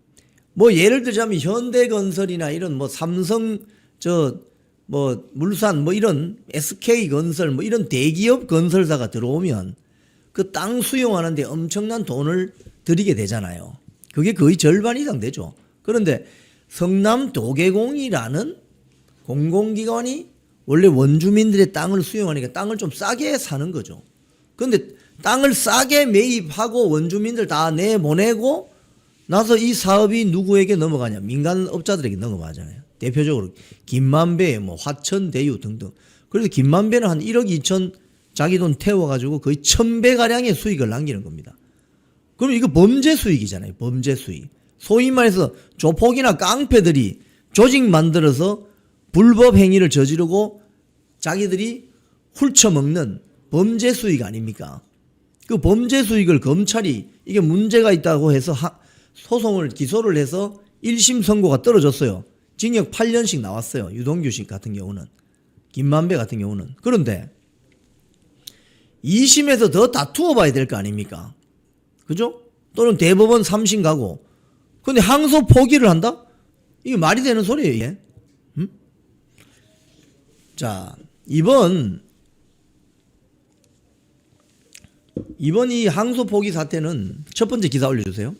A: 예를 들자면 현대건설이나 이런 삼성 물산 이런 SK건설 이런 대기업 건설사가 들어오면 그 땅 수용하는데 엄청난 돈을 들이게 되잖아요. 그게 거의 절반 이상 되죠. 그런데 성남 도계공이라는 공공기관이 원래 원주민들의 땅을 수용하니까 땅을 좀 싸게 사는 거죠. 그런데 땅을 싸게 매입하고 원주민들 다 내보내고 나서 이 사업이 누구에게 넘어가냐? 민간업자들에게 넘어가잖아요. 대표적으로 김만배, 화천대유 등등. 그래서 김만배는 한 1억 2천 자기 돈 태워가지고 거의 1000배가량의 수익을 남기는 겁니다. 그럼 이거 범죄 수익이잖아요. 범죄 수익. 소위 말해서 조폭이나 깡패들이 조직 만들어서 불법 행위를 저지르고 자기들이 훌쳐먹는 범죄 수익 아닙니까? 그 범죄 수익을 검찰이 이게 문제가 있다고 해서 소송을 기소를 해서 1심 선고가 떨어졌어요. 징역 8년씩 나왔어요. 유동규 씨 같은 경우는. 김만배 같은 경우는. 그런데 2심에서 더 다투어 봐야 될 거 아닙니까? 그죠? 또는 대법원 3심 가고. 근데 항소 포기를 한다? 이게 말이 되는 소리예요, 이게. 자, 이번 이 항소 포기 사태는 첫 번째 기사 올려주세요.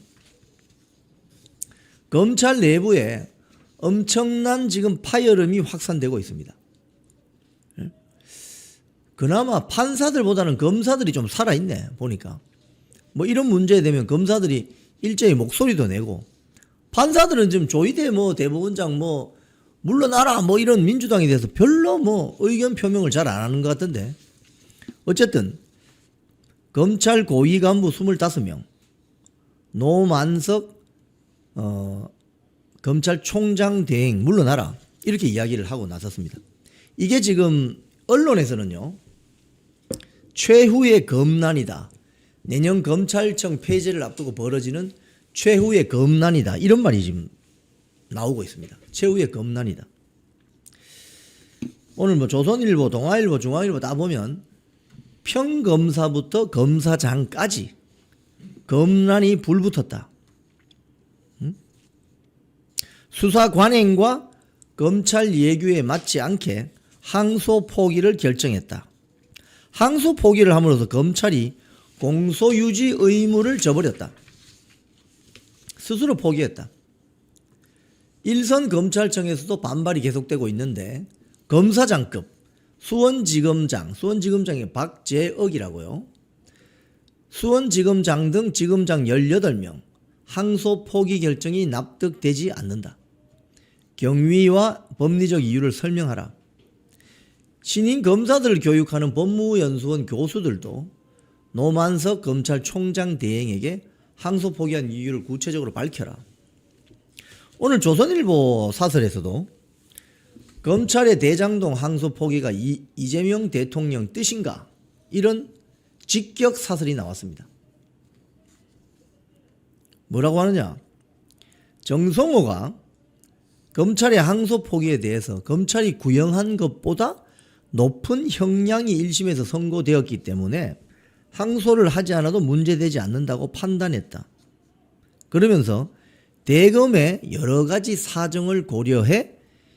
A: 검찰 내부에 엄청난 지금 파열음이 확산되고 있습니다. 그나마 판사들보다는 검사들이 좀 살아있네 보니까. 이런 문제에 되면 검사들이 일제히 목소리도 내고 판사들은 지금 조희대 대법원장 물러나라 이런 민주당에 대해서 별로 의견 표명을 잘 안 하는 것 같은데 어쨌든 검찰 고위 간부 25명 노만석 검찰총장 대행 물러나라 이렇게 이야기를 하고 나섰습니다. 이게 지금 언론에서는요 최후의 검난이다. 내년 검찰청 폐지를 앞두고 벌어지는 최후의 검난이다. 이런 말이 지금 나오고 있습니다. 최후의 검난이다. 오늘 조선일보, 동아일보, 중앙일보 다 보면 평검사부터 검사장까지 검난이 불붙었다. 수사 관행과 검찰 예규에 맞지 않게 항소 포기를 결정했다. 항소 포기를 함으로써 검찰이 공소유지 의무를 저버렸다. 스스로 포기했다. 일선 검찰청에서도 반발이 계속되고 있는데 검사장급 수원지검장이 박재억이라고요. 수원지검장 등 지검장 18명 항소 포기 결정이 납득되지 않는다. 경위와 법리적 이유를 설명하라. 신임 검사들을 교육하는 법무연수원 교수들도 노만석 검찰총장 대행에게 항소 포기한 이유를 구체적으로 밝혀라. 오늘 조선일보 사설에서도 검찰의 대장동 항소 포기가 이재명 대통령 뜻인가? 이런 직격 사설이 나왔습니다. 뭐라고 하느냐? 정성호가 검찰의 항소 포기에 대해서 검찰이 구형한 것보다 높은 형량이 1심에서 선고되었기 때문에 항소를 하지 않아도 문제되지 않는다고 판단했다. 그러면서 대검의 여러 가지 사정을 고려해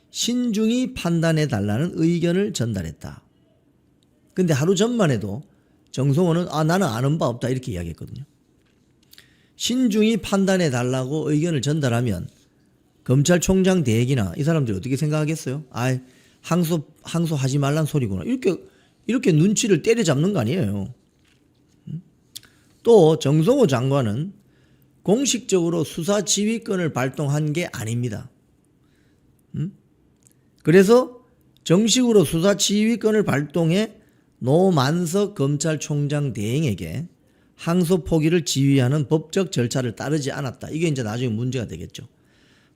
A: 신중히 판단해 달라는 의견을 전달했다. 근데 하루 전만 해도 정성호는 나는 아는 바 없다 이렇게 이야기했거든요. 신중히 판단해 달라고 의견을 전달하면 검찰총장 대행이나 이 사람들이 어떻게 생각하겠어요? 항소하지 말란 소리구나. 이렇게 눈치를 때려잡는 거 아니에요. 또 정성호 장관은 공식적으로 수사 지휘권을 발동한 게 아닙니다. 그래서 정식으로 수사 지휘권을 발동해 노만석 검찰총장 대행에게 항소 포기를 지휘하는 법적 절차를 따르지 않았다. 이게 이제 나중에 문제가 되겠죠.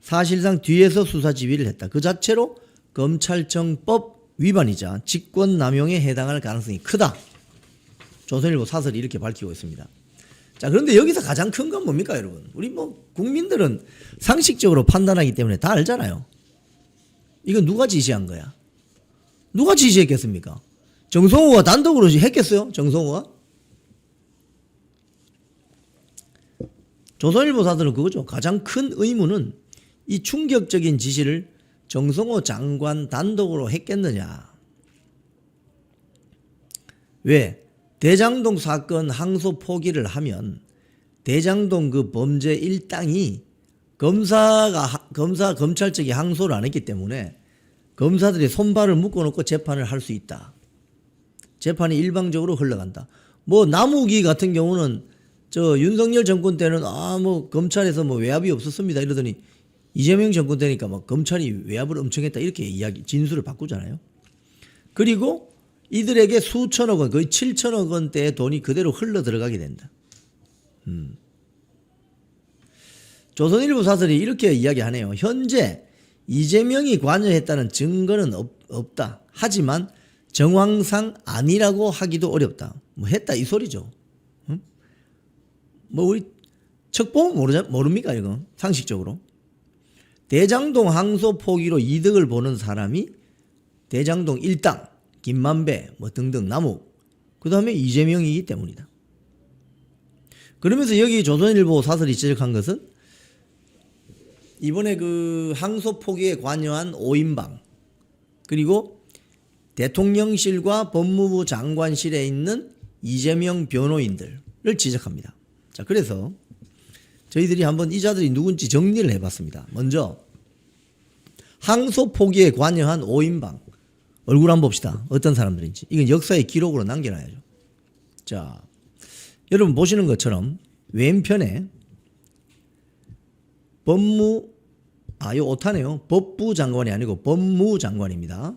A: 사실상 뒤에서 수사 지휘를 했다. 그 자체로 검찰청법 위반이자 직권남용에 해당할 가능성이 크다. 조선일보 사설이 이렇게 밝히고 있습니다. 자, 그런데 여기서 가장 큰 건 뭡니까, 여러분? 우리 국민들은 상식적으로 판단하기 때문에 다 알잖아요. 이건 누가 지시한 거야? 누가 지시했겠습니까? 정성호가 단독으로 했겠어요? 정성호가? 조선일보 사설은 그거죠. 가장 큰 의문은 이 충격적인 지시를 정성호 장관 단독으로 했겠느냐. 왜? 대장동 사건 항소 포기를 하면 대장동 그 범죄 일당이 검찰 측이 항소를 안 했기 때문에 검사들이 손발을 묶어놓고 재판을 할 수 있다. 재판이 일방적으로 흘러간다. 남욱이 같은 경우는 윤석열 정권 때는 검찰에서 외압이 없었습니다 이러더니 이재명 정권 되니까 검찰이 외압을 엄청 했다 이렇게 진술을 바꾸잖아요. 그리고 이들에게 수천억 원, 거의 7천억 원대의 돈이 그대로 흘러 들어가게 된다. 조선일보 사설이 이렇게 이야기하네요. 현재 이재명이 관여했다는 증거는 없다. 하지만 정황상 아니라고 하기도 어렵다. 했다 이 소리죠. 우리 척 보면 모릅니까 이거 상식적으로. 대장동 항소 포기로 이득을 보는 사람이 대장동 일당, 김만배 등등 남욱, 그 다음에 이재명이기 때문이다. 그러면서 여기 조선일보 사설이 지적한 것은 이번에 그 항소 포기에 관여한 5인방 그리고 대통령실과 법무부 장관실에 있는 이재명 변호인들을 지적합니다. 자, 그래서 저희들이 한번 이 자들이 누군지 정리를 해봤습니다. 먼저 항소 포기에 관여한 5인방 얼굴 한번 봅시다. 어떤 사람들인지. 이건 역사의 기록으로 남겨놔야죠. 자, 여러분 보시는 것처럼 왼편에 이 오타네요. 법부 장관이 아니고 법무장관입니다.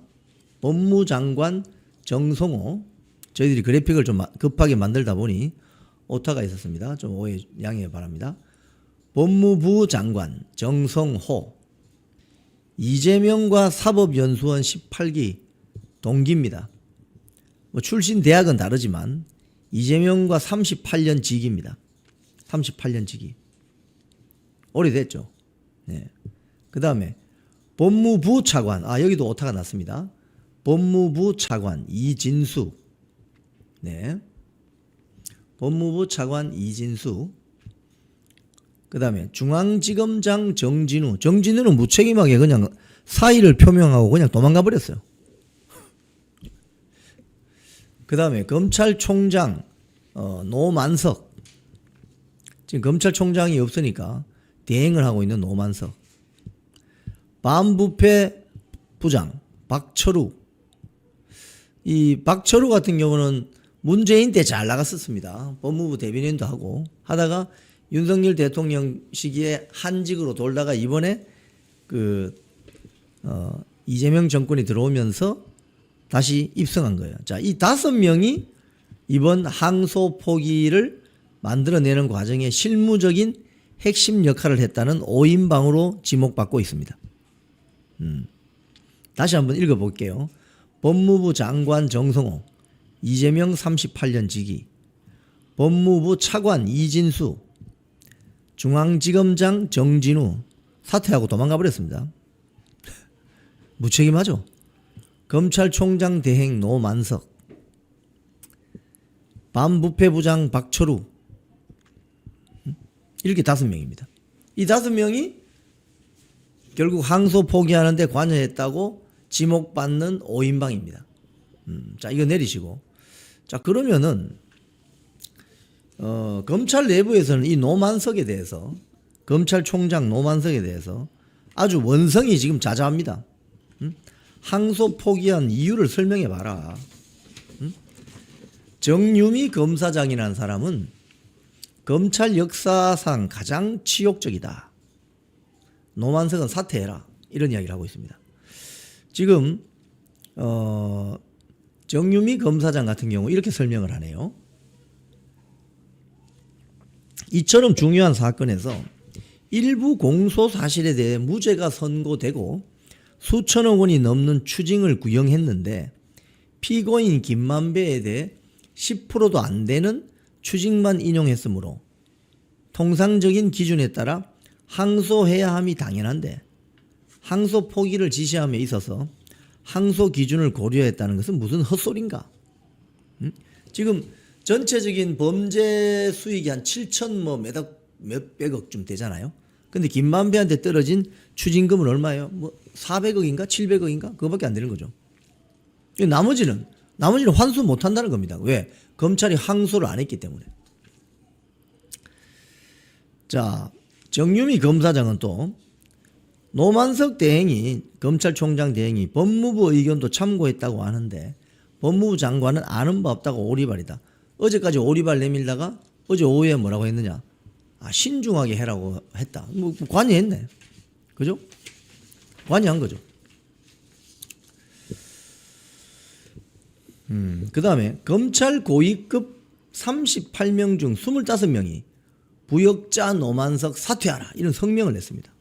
A: 법무장관 정성호. 저희들이 그래픽을 좀 급하게 만들다 보니 오타가 있었습니다. 좀 오해 양해 바랍니다. 법무부 장관 정성호. 이재명과 사법연수원 18기 동기입니다. 출신 대학은 다르지만 이재명과 38년 지기입니다. 38년 지기. 오래됐죠. 네. 그 다음에 법무부 차관. 여기도 오타가 났습니다. 법무부 차관 이진수. 네. 법무부 차관 이진수. 그 다음에 중앙지검장 정진우. 정진우는 무책임하게 그냥 사의를 표명하고 그냥 도망가 버렸어요. 그 다음에 검찰총장 노만석. 지금 검찰총장이 없으니까 대행을 하고 있는 노만석. 반부패 부장 박철우. 이 박철우 같은 경우는 문재인 때 잘 나갔었습니다. 법무부 대변인도 하고 하다가 윤석열 대통령 시기에 한직으로 돌다가 이번에 이재명 정권이 들어오면서 다시 입성한 거예요. 자, 이 5명이 이번 항소 포기를 만들어내는 과정에 실무적인 핵심 역할을 했다는 5인방으로 지목받고 있습니다. 다시 한번 읽어볼게요. 법무부 장관 정성호, 이재명 38년 지기, 법무부 차관 이진수, 중앙지검장 정진우 사퇴하고 도망가 버렸습니다. 무책임하죠. 검찰총장 대행 노만석, 반부패부장 박철우, 이렇게 5명입니다. 이 5명이 결국 항소 포기하는데 관여했다고 지목받는 5인방입니다. 자, 이거 내리시고. 자, 그러면은 검찰 내부에서는 이 노만석에 대해서, 검찰총장 노만석에 대해서 아주 원성이 지금 자자합니다. 항소 포기한 이유를 설명해 봐라. 정유미 검사장이라는 사람은 검찰 역사상 가장 치욕적이다. 노만석은 사퇴해라. 이런 이야기를 하고 있습니다. 지금 정유미 검사장 같은 경우 이렇게 설명을 하네요. 이처럼 중요한 사건에서 일부 공소 사실에 대해 무죄가 선고되고 수천억 원이 넘는 추징을 구형했는데 피고인 김만배에 대해 10%도 안 되는 추징만 인용했으므로 통상적인 기준에 따라 항소해야 함이 당연한데 항소 포기를 지시함에 있어서 항소 기준을 고려했다는 것은 무슨 헛소리인가? 지금 전체적인 범죄 수익이 한 7천 몇백억쯤 되잖아요. 근데 김만배한테 떨어진 추징금은 얼마예요? 뭐 400억인가 700억인가? 그거밖에 안 되는 거죠. 나머지는 환수 못 한다는 겁니다. 왜? 검찰이 항소를 안 했기 때문에. 자, 정유미 검사장은 또 노만석 대행이, 검찰총장 대행이 법무부 의견도 참고했다고 하는데 법무부 장관은 아는 바 없다고 오리발이다. 어제까지 오리발 내밀다가 어제 오후에 뭐라고 했느냐? 신중하게 해라고 했다. 뭐 관여했네. 그죠? 관여한 거죠. 그 다음에 검찰 고위급 38명 중 25명이 부역자 노만석 사퇴하라. 이런 성명을 냈습니다.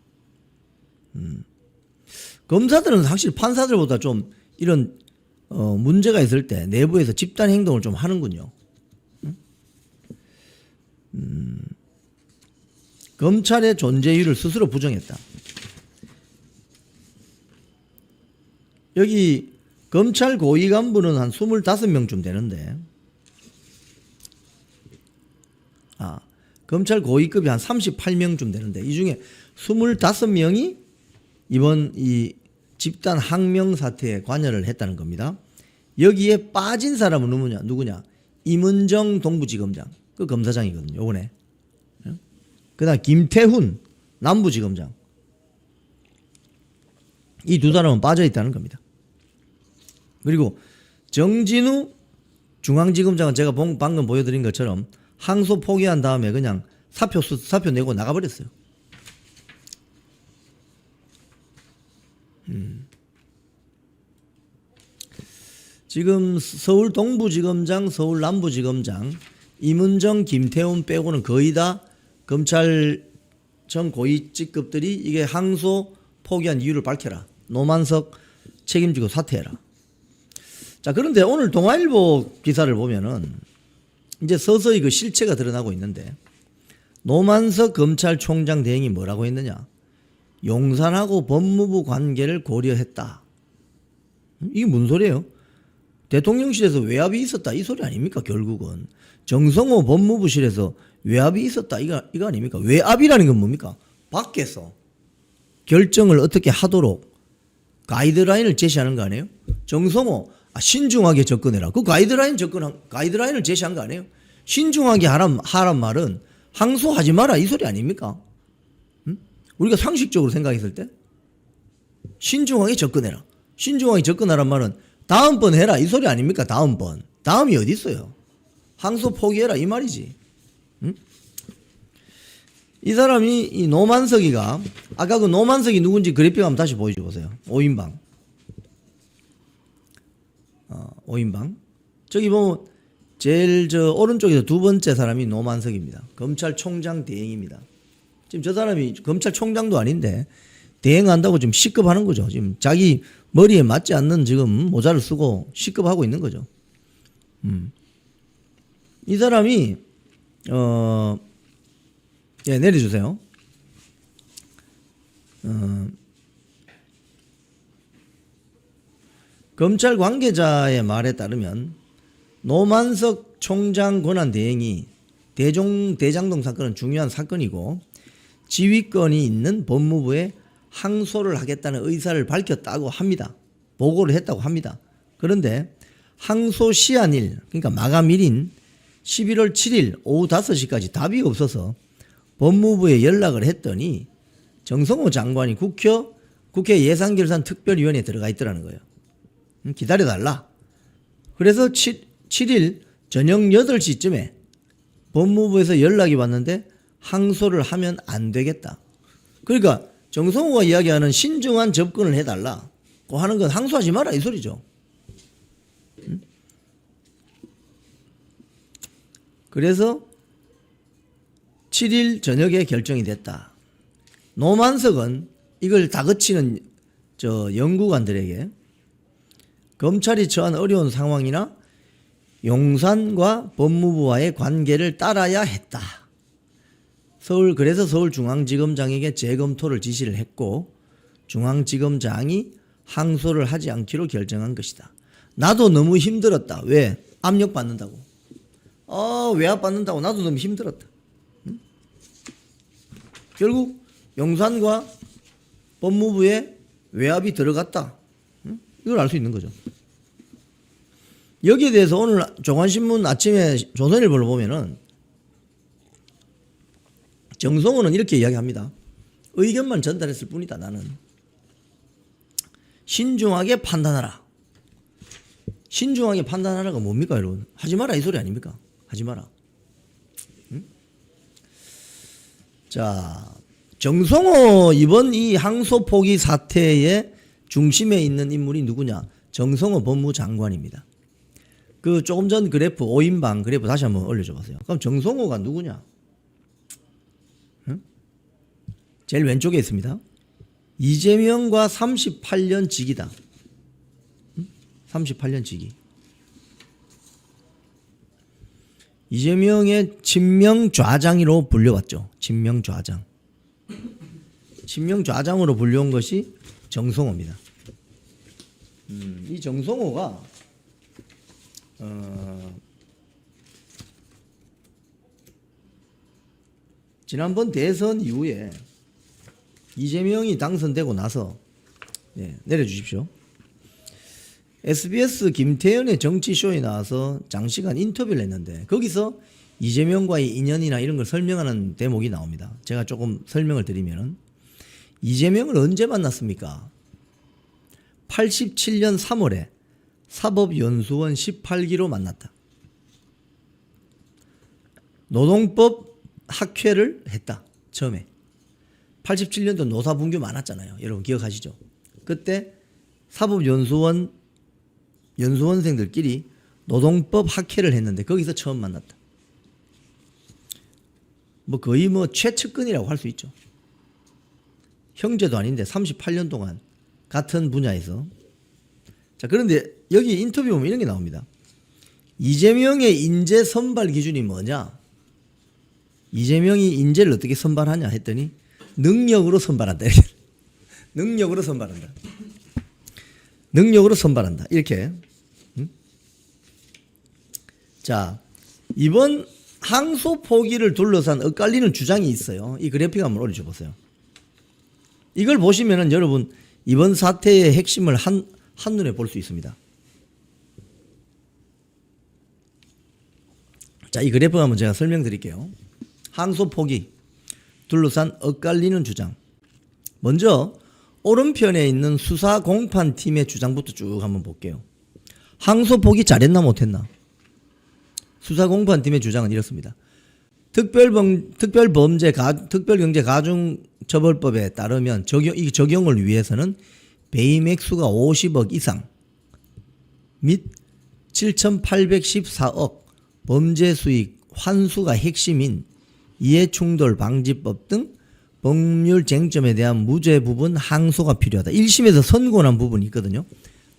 A: 검사들은 확실히 판사들보다 좀 이런 문제가 있을 때 내부에서 집단 행동을 좀 하는군요. 검찰의 존재 이유를 스스로 부정했다. 여기 검찰 고위 간부는 한 25명쯤 되는데 검찰 고위급이 한 38명쯤 되는데 이 중에 25명이 이번 이 집단 항명 사태에 관여를 했다는 겁니다. 여기에 빠진 사람은 누구냐? 임은정 동부지검장, 그 검사장이거든요. 요번에. 그다음 김태훈 남부지검장. 이 두 사람은 빠져 있다는 겁니다. 그리고 정진우 중앙지검장은 제가 방금 보여드린 것처럼 항소 포기한 다음에 그냥 사표 내고 나가버렸어요. 지금 서울 동부지검장, 서울 남부지검장, 임은정, 김태훈 빼고는 거의 다 검찰청 고위직급들이 이게 항소 포기한 이유를 밝혀라. 노만석 책임지고 사퇴해라. 자, 그런데 오늘 동아일보 기사를 보면은 이제 서서히 그 실체가 드러나고 있는데 노만석 검찰총장 대행이 뭐라고 했느냐? 용산하고 법무부 관계를 고려했다. 이게 무슨 소리예요? 대통령실에서 외압이 있었다 이 소리 아닙니까? 결국은 정성호 법무부실에서 외압이 있었다 이거 아닙니까? 외압이라는 건 뭡니까? 밖에서 결정을 어떻게 하도록 가이드라인을 제시하는 거 아니에요? 정성호 신중하게 접근해라. 그 가이드라인을 제시한 거 아니에요? 신중하게 하란 말은 항소하지 마라 이 소리 아닙니까? 우리가 상식적으로 생각했을 때 신중하게 접근해라. 신중하게 접근하란 말은 다음번 해라 이 소리 아닙니까? 다음번. 다음이 어디 있어요? 항소 포기해라 이 말이지. 이 사람이 이 노만석이가 아까 그 노만석이 누군지 그래픽 한번 다시 보여줘 보세요. 5인방. 5인방. 저기 보면 제일 오른쪽에서 두 번째 사람이 노만석입니다. 검찰총장 대행입니다. 지금 저 사람이 검찰총장도 아닌데 대행한다고 지금 시급하는 거죠. 지금 자기 머리에 맞지 않는 지금 모자를 쓰고 시급하고 있는 거죠. 이 사람이 예, 내려주세요. 검찰 관계자의 말에 따르면 노만석 총장 권한 대행이 대장동 사건은 중요한 사건이고 지휘권이 있는 법무부에 항소를 하겠다는 의사를 밝혔다고 합니다. 보고를 했다고 합니다. 그런데 항소 시한일, 그러니까 마감일인 11월 7일 오후 5시까지 답이 없어서 법무부에 연락을 했더니 정성호 장관이 국회 예산결산특별위원회에 들어가 있더라는 거예요. 기다려달라. 그래서 7일 저녁 8시쯤에 법무부에서 연락이 왔는데 항소를 하면 안 되겠다. 그러니까 정성호가 이야기하는 신중한 접근을 해달라고 하는 건 항소하지 마라 이 소리죠. 그래서 7일 저녁에 결정이 됐다. 노만석은 이걸 다그치는 연구관들에게 검찰이 처한 어려운 상황이나 용산과 법무부와의 관계를 따라야 했다. 그래서 서울중앙지검장에게 재검토를 지시를 했고 중앙지검장이 항소를 하지 않기로 결정한 것이다. 나도 너무 힘들었다. 왜? 압력받는다고. 외압받는다고 나도 너무 힘들었다. 응? 결국 용산과 법무부에 외압이 들어갔다. 응? 이걸 알 수 있는 거죠. 여기에 대해서 오늘 조간신문 아침에 조선일보를 보면은 정성호는 이렇게 이야기합니다. 의견만 전달했을 뿐이다. 나는 신중하게 판단하라. 신중하게 판단하라가 뭡니까 여러분? 하지 마라 이 소리 아닙니까? 하지 마라. 응? 자, 정성호 이번 이 항소 포기 사태의 중심에 있는 인물이 누구냐? 정성호 법무장관입니다. 그 조금 전 그래프 5인방 그래프 다시 한번 올려줘 보세요. 그럼 정성호가 누구냐? 응? 제일 왼쪽에 있습니다. 이재명과 38년 직이다. 응? 38년 직이. 이재명의 친명좌장으로 불려왔죠. 친명좌장. 친명좌장으로 불려온 것이 정성호입니다. 이 정성호가 지난번 대선 이후에 이재명이 당선되고 나서 내려주십시오. SBS 김태현의 정치쇼에 나와서 장시간 인터뷰를 했는데 거기서 이재명과의 인연이나 이런 걸 설명하는 대목이 나옵니다. 제가 조금 설명을 드리면 이재명을 언제 만났습니까? 87년 3월에 사법연수원 18기로 만났다. 노동법 학회를 했다. 처음에. 87년도 노사분규 많았잖아요. 여러분 기억하시죠? 그때 사법연수원 연수원생들끼리 노동법 학회를 했는데 거기서 처음 만났다. 거의 최측근이라고 할 수 있죠. 형제도 아닌데 38년 동안 같은 분야에서. 자, 그런데 여기 인터뷰 보면 이런 게 나옵니다. 이재명의 인재 선발 기준이 뭐냐? 이재명이 인재를 어떻게 선발하냐 했더니 능력으로 선발한다. 능력으로 선발한다. 능력으로 선발한다. 이렇게. 자, 이번 항소 포기를 둘러싼 엇갈리는 주장이 있어요. 이 그래픽 한번 올려줘 보세요. 이걸 보시면은 여러분 이번 사태의 핵심을 한눈에 볼 수 있습니다. 자, 이 그래프 한번 제가 설명드릴게요. 항소 포기 둘러싼 엇갈리는 주장. 먼저 오른편에 있는 수사공판팀의 주장부터 쭉 한번 볼게요. 항소 포기 잘했나 못했나? 수사공판팀의 주장은 이렇습니다. 특별경제가중처벌법에 따르면 이 적용을 위해서는 배임액수가 50억 이상 및 7,814억 범죄수익 환수가 핵심인 이해충돌 방지법 등 법률 쟁점에 대한 무죄 부분 항소가 필요하다. 1심에서 선고난 부분이 있거든요.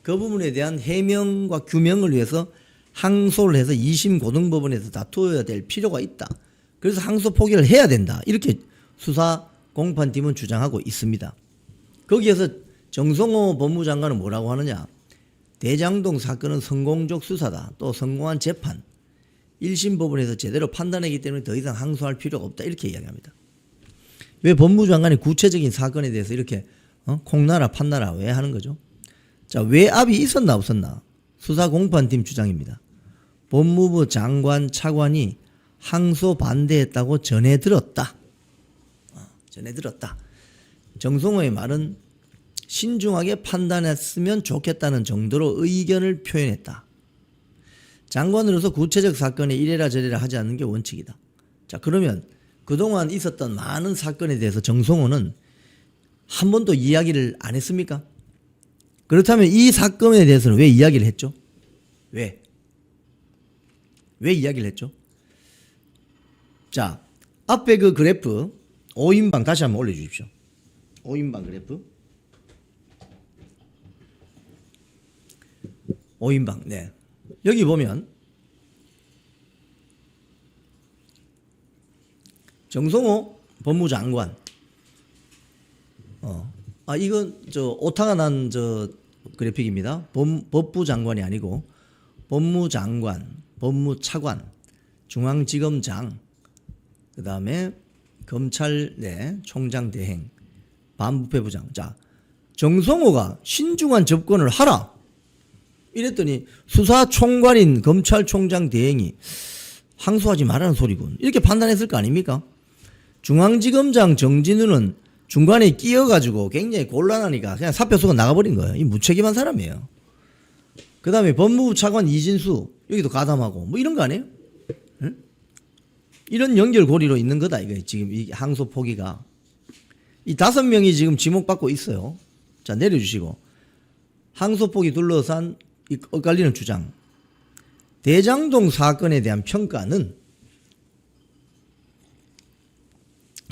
A: 그 부분에 대한 해명과 규명을 위해서 항소를 해서 2심 고등법원에서 다투어야 될 필요가 있다. 그래서 항소 포기를 해야 된다. 이렇게 수사 공판팀은 주장하고 있습니다. 거기에서 정성호 법무장관은 뭐라고 하느냐. 대장동 사건은 성공적 수사다. 또 성공한 재판. 1심 법원에서 제대로 판단했기 때문에 더 이상 항소할 필요가 없다. 이렇게 이야기합니다. 왜 법무장관이 구체적인 사건에 대해서 이렇게 콩나라 판나라 왜 하는 거죠? 자, 외압이 있었나 없었나? 수사공판팀 주장입니다. 법무부 장관 차관이 항소 반대했다고 전해 들었다. 전해 들었다. 정성호의 말은 신중하게 판단했으면 좋겠다는 정도로 의견을 표현했다. 장관으로서 구체적 사건에 이래라 저래라 하지 않는 게 원칙이다. 자, 그러면 그동안 있었던 많은 사건에 대해서 정성호는 한 번도 이야기를 안 했습니까? 그렇다면 이 사건에 대해서는 왜 이야기를 했죠? 왜 이야기를 했죠? 자, 앞에 그 그래프 5인방 다시 한번 올려주십시오. 5인방 그래프 5인방. 네. 여기 보면 정성호 법무장관 이건 저 오타가 난 저 그래픽입니다. 법부 장관이 아니고 법무장관, 법무차관, 중앙지검장, 그 다음에 검찰 내 총장 대행, 반부패부장. 자, 정성호가 신중한 접근을 하라. 이랬더니 수사총괄인 검찰총장 대행이 항소하지 말라는 소리군. 이렇게 판단했을 거 아닙니까? 중앙지검장 정진우는 중간에 끼어가지고 굉장히 곤란하니까 그냥 사표 쓰고 나가버린 거예요. 이 무책임한 사람이에요. 그 다음에 법무부 차관 이진수 여기도 가담하고 뭐 이런 거 아니에요? 응? 이런 연결고리로 있는 거다 이거 지금 이 항소 포기가. 이 5명이 지금 지목받고 있어요. 자, 내려주시고 항소 포기 둘러싼 이 엇갈리는 주장. 대장동 사건에 대한 평가는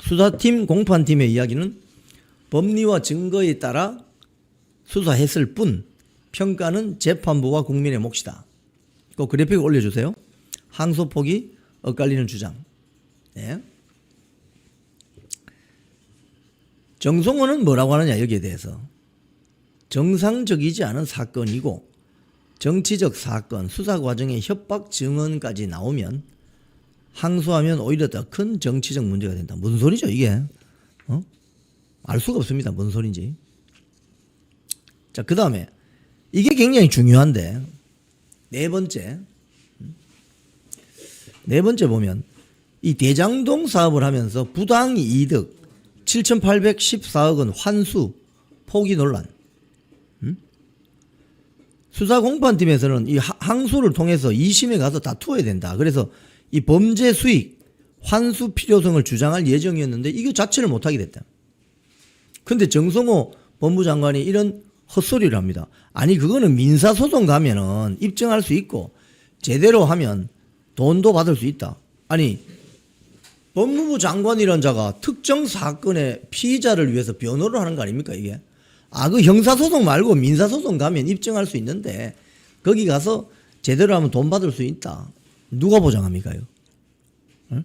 A: 수사팀 공판팀의 이야기는 법리와 증거에 따라 수사했을 뿐 평가는 재판부와 국민의 몫이다. 그 그래픽 올려주세요. 항소 포기 엇갈리는 주장. 네. 정성호는 뭐라고 하느냐 여기에 대해서. 정상적이지 않은 사건이고 정치적 사건 수사 과정에 협박 증언까지 나오면 항소하면 오히려 더 큰 정치적 문제가 된다. 무슨 소리죠 이게? 알 수가 없습니다. 무슨 소리인지. 자, 그 다음에 이게 굉장히 중요한데 네 번째 보면 이 대장동 사업을 하면서 부당 이득 7,814억 원 환수 포기 논란. 수사공판팀에서는 이 항소를 통해서 2심에 가서 다투어야 된다. 그래서 이 범죄 수익 환수 필요성을 주장할 예정이었는데 이거 자체를 못하게 됐다. 근데 정성호 법무장관이 이런 헛소리를 합니다. 아니 그거는 민사소송 가면은 입증할 수 있고 제대로 하면 돈도 받을 수 있다. 아니 법무부 장관이란 자가 특정 사건의 피의자를 위해서 변호를 하는 거 아닙니까 이게? 그 형사소송 말고 민사소송 가면 입증할 수 있는데 거기 가서 제대로 하면 돈 받을 수 있다. 누가 보장합니까? 응?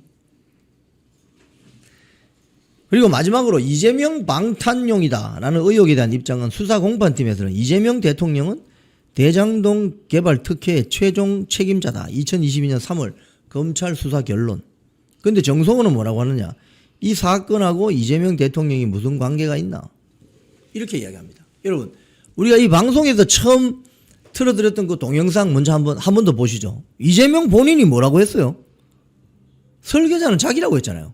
A: 그리고 마지막으로 이재명 방탄용이다라는 의혹에 대한 입장은 수사공판팀에서는 이재명 대통령은 대장동 개발 특혜의 최종 책임자다. 2022년 3월 검찰 수사 결론. 그런데 정성호는 뭐라고 하느냐. 이 사건하고 이재명 대통령이 무슨 관계가 있나. 이렇게 이야기합니다. 여러분 우리가 이 방송에서 처음 틀어드렸던 그 동영상 먼저 한 번 더 보시죠. 이재명 본인이 뭐라고 했어요? 설계자는 자기라고 했잖아요.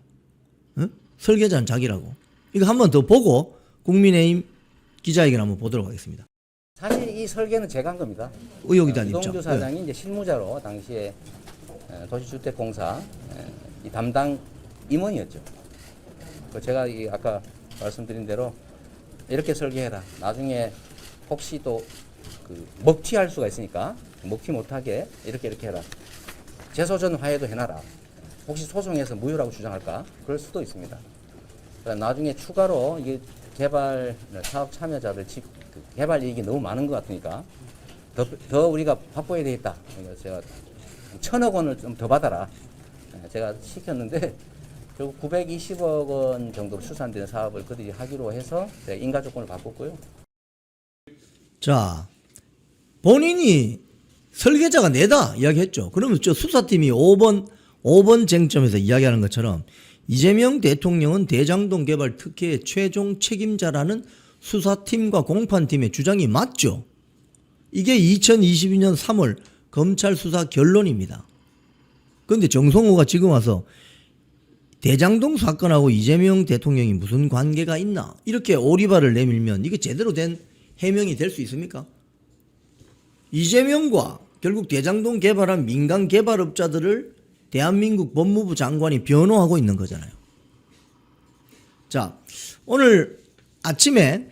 A: 응? 설계자는 자기라고. 이거 한 번 더 보고 국민의힘 기자회견 한번 보도록 하겠습니다.
E: 사실 이 설계는 제가 한 겁니다.
A: 의혹에 대한 입장.
E: 이동규 사장이 이제 실무자로 당시에 도시주택공사 이 담당 임원이었죠. 제가 아까 말씀드린 대로 이렇게 설계해라. 나중에 혹시 또 먹튀할 수가 있으니까 먹튀 못하게 이렇게 해라. 재소전 화해도 해놔라. 혹시 소송에서 무효라고 주장할까? 그럴 수도 있습니다. 나중에 추가로 이게 개발 사업 참여자들 개발 이익이 너무 많은 것 같으니까 더 우리가 확보해야 되겠다. 그래서 제가 1,000억 원을 좀 더 받아라. 제가 시켰는데 결국 920억 원 정도로 추산되는 사업을 그들이 하기로 해서 제가 인가 조건을 바꿨고요.
A: 자, 본인이 설계자가 내다 이야기했죠. 그러면 저 수사팀이 5번 쟁점에서 이야기하는 것처럼 이재명 대통령은 대장동 개발 특혜의 최종 책임자라는 수사팀과 공판팀의 주장이 맞죠. 이게 2022년 3월 검찰 수사 결론입니다. 그런데 정성호가 지금 와서 대장동 사건하고 이재명 대통령이 무슨 관계가 있나 이렇게 오리발을 내밀면 이게 제대로 된 해명이 될 수 있습니까? 이재명과 결국 대장동 개발한 민간 개발업자들을 대한민국 법무부 장관이 변호하고 있는 거잖아요. 자, 오늘 아침에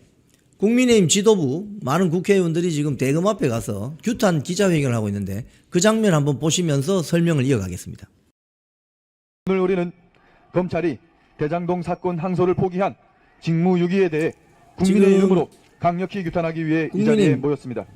A: 국민의힘 지도부 많은 국회의원들이 지금 대검 앞에 가서 규탄 기자회견을 하고 있는데 그 장면 한번 보시면서 설명을 이어가겠습니다.
F: 오늘 우리는 검찰이 대장동 사건 항소를 포기한 직무유기에 대해 국민의 이름으로 강력히 규탄하기 위해 이 자리에 모였습니다.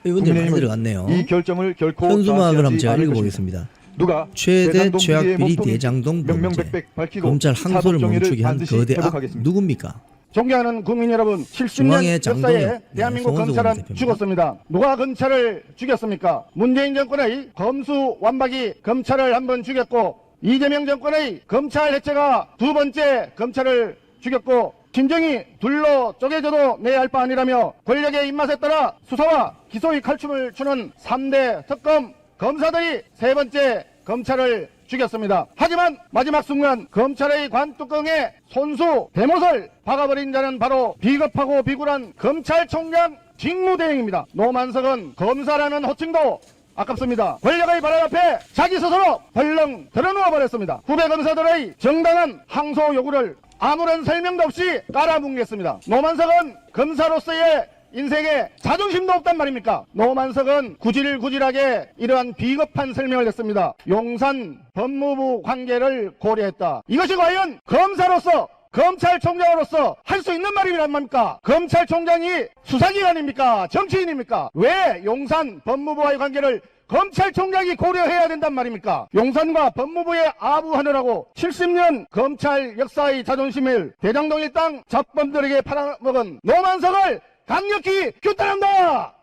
A: 의원들 많이 들어갔네요.
F: 이 결정을 결코
A: 현수막을 한번
F: 좌시하지
A: 제가
F: 않을
A: 읽어보겠습니다.
F: 누가
A: 최대
F: 대장동
A: 최악
F: 비리의
A: 비리
F: 몸통인지
A: 대장동 범죄
F: 명명백백 밝히고
A: 검찰 항소를
F: 사법 정의를
A: 멈추게 한
F: 반드시
A: 거대 악
F: 회복하겠습니다.
A: 누굽니까?
G: 존경하는 국민 여러분,
A: 중앙의
G: 70년
A: 장동혁,
G: 역사에 대한민국
A: 송원석
G: 검찰은
A: 대표입니다.
G: 죽었습니다. 누가 검찰을 죽였습니까? 문재인 정권의 검수 완박이 검찰을 한 번 죽였고, 이재명 정권의 검찰 해체가 두 번째 검찰을 죽였고, 심정이 둘로 쪼개져도 내 알 바 아니라며 권력의 입맛에 따라 수사와 기소의 칼춤을 추는 3대 특검 검사들이 세 번째 검찰을 죽였습니다. 하지만 마지막 순간 검찰의 관뚜껑에 손수 대못을 박아버린 자는 바로 비겁하고 비굴한 검찰총장 직무대행입니다. 노만석은 검사라는 호칭도 아깝습니다. 권력의 바람 앞에 자기 스스로 벌렁 드러누워 버렸습니다. 후배 검사들의 정당한 항소 요구를 아무런 설명도 없이 깔아뭉갰습니다. 노만석은 검사로서의 인생에 자존심도 없단 말입니까? 노만석은 구질구질하게 이러한 비겁한 설명을 했습니다. 용산 법무부 관계를 고려했다. 이것이 과연 검사로서 검찰총장으로서 할 수 있는 말이란 말입니까? 검찰총장이 수사기관입니까? 정치인입니까? 왜 용산 법무부와의 관계를 검찰총장이 고려해야 된단 말입니까? 용산과 법무부에 아부하느라고 70년 검찰 역사의 자존심을 대장동 일당 잡범들에게 팔아먹은 노만석을 강력히 규탄한다!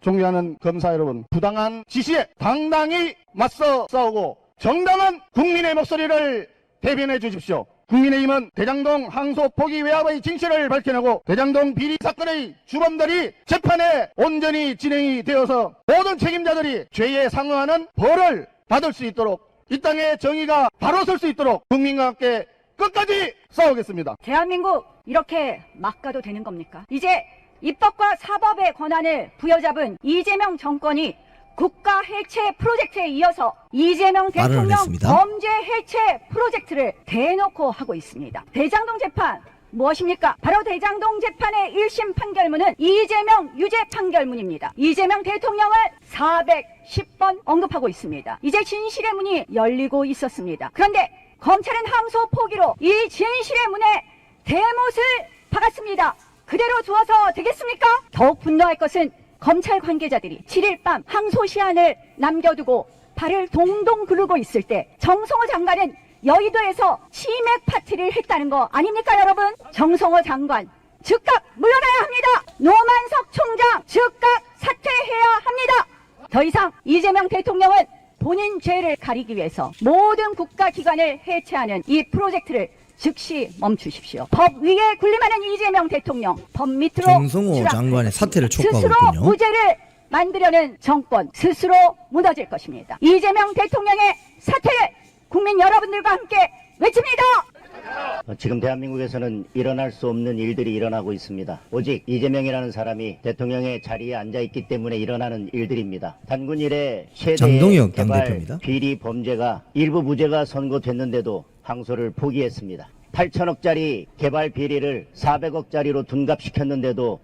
G: 존경하는 검사 여러분, 부당한 지시에 당당히 맞서 싸우고 정당한 국민의 목소리를 대변해 주십시오. 국민의힘은 대장동 항소 포기 외압의 진실을 밝혀내고 대장동 비리 사건의 주범들이 재판에 온전히 진행이 되어서 모든 책임자들이 죄에 상응하는 벌을 받을 수 있도록 이 땅의 정의가 바로 설 수 있도록 국민과 함께 끝까지 싸우겠습니다.
H: 대한민국 이렇게 막 가도 되는 겁니까? 이제 입법과 사법의 권한을 부여잡은 이재명 정권이 국가 해체 프로젝트에 이어서 이재명 대통령
A: 했습니다.
H: 범죄 해체 프로젝트를 대놓고 하고 있습니다. 대장동 재판 무엇입니까? 바로 대장동 재판의 1심 판결문은 이재명 유죄 판결문입니다. 이재명 대통령을 410번 언급하고 있습니다. 이제 진실의 문이 열리고 있었습니다. 그런데 검찰은 항소 포기로 이 진실의 문에 대못을 박았습니다. 그대로 두어서 되겠습니까? 더욱 분노할 것은 검찰 관계자들이 7일 밤 항소 시한을 남겨두고 발을 동동 구르고 있을 때 정성호 장관은 여의도에서 치맥 파티를 했다는 거 아닙니까, 여러분? 정성호 장관 즉각 물러나야 합니다. 노만석 총장 즉각 사퇴해야 합니다. 더 이상 이재명 대통령은 본인 죄를 가리기 위해서 모든 국가기관을 해체하는 이 프로젝트를 즉시 멈추십시오. 법 위에 군림하는 이재명 대통령, 법 밑으로
A: 정성호
H: 추락해
A: 장관의 사퇴를 촉구하고
H: 스스로
A: 있군요.
H: 무죄를 만들려는 정권 스스로 무너질 것입니다. 이재명 대통령의 사퇴를 국민 여러분들과 함께 외칩니다.
B: 지금 대한민국에서는 일어날 수 없는 일들이 일어나고 있습니다. 오직 이재명이라는 사람이 대통령의 자리에 앉아있기 때문에 일어나는 일들입니다. 단군 이래 최대의
A: 장동혁
B: 개발
A: 당대표입니다.
B: 비리 범죄가 일부 무죄가 선고됐는데도 항소를 포기했습니다. 8천억짜리 개발 비리를 400억짜리로 둔갑시켰는데도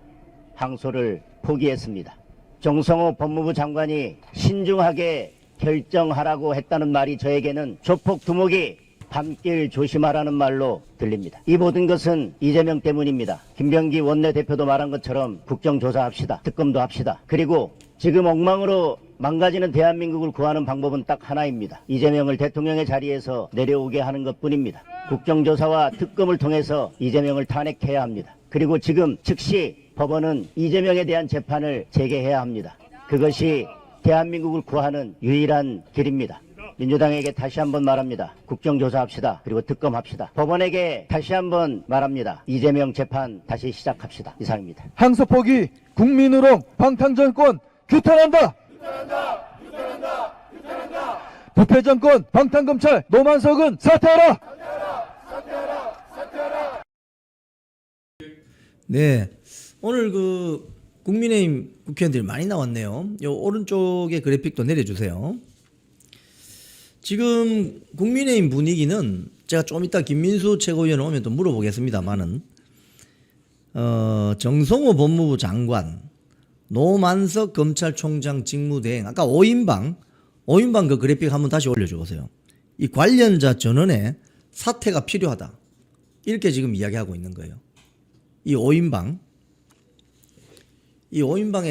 B: 항소를 포기했습니다. 정성호 법무부 장관이 신중하게 결정하라고 했다는 말이 저에게는 조폭 두목이 밤길 조심하라는 말로 들립니다. 이 모든 것은 이재명 때문입니다. 김병기 원내대표도 말한 것처럼 국정조사합시다. 특검도 합시다. 그리고 지금 엉망으로 망가지는 대한민국을 구하는 방법은 딱 하나입니다. 이재명을 대통령의 자리에서 내려오게 하는 것뿐입니다. 국정조사와 특검을 통해서 이재명을 탄핵해야 합니다. 그리고 지금 즉시 법원은 이재명에 대한 재판을 재개해야 합니다. 그것이 대한민국을 구하는 유일한 길입니다. 민주당에게 다시 한번 말합니다. 국정조사합시다. 그리고 특검합시다. 법원에게 다시 한번 말합니다. 이재명 재판 다시 시작합시다. 이상입니다.
F: 항소 포기, 국민으로 방탄정권 규탄한다. 부패정권, 방탄검찰, 노만석은 사퇴하라.
A: 네, 오늘 그 국민의힘 국회의원들이 많이 나왔네요. 요 오른쪽에 그래픽도 내려주세요. 지금 국민의힘 분위기는 제가 좀 이따 김민수 최고위원 오면 또 물어보겠습니다만은 정성호 법무부 장관, 노만석 검찰총장 직무대행, 아까 5인방 그 그래픽 한번 다시 올려주세요. 이 관련자 전원의 사퇴가 필요하다. 이렇게 지금 이야기하고 있는 거예요. 이 5인방에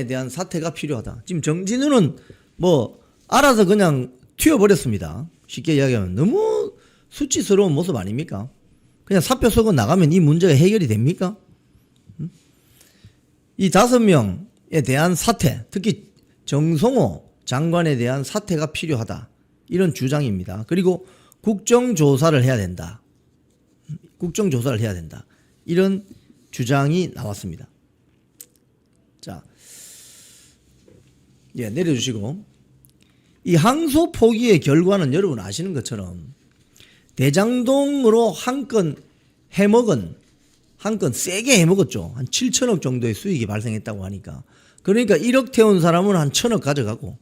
A: 대한 사퇴가 필요하다. 지금 정진우는 뭐 알아서 그냥 튀어버렸습니다. 쉽게 이야기하면 너무 수치스러운 모습 아닙니까? 그냥 사표 쓰고 나가면 이 문제가 해결이 됩니까? 이 5명에 대한 사퇴, 특히 정성호 장관에 대한 사퇴가 필요하다. 이런 주장입니다. 그리고 국정조사를 해야 된다. 국정조사를 해야 된다. 이런 주장이 나왔습니다. 자, 예, 내려주시고. 이 항소 포기의 결과는 여러분 아시는 것처럼 대장동으로 한 건 세게 해먹었죠. 한 7천억 정도의 수익이 발생했다고 하니까. 그러니까 1억 태운 사람은 한 1,000억 가져가고,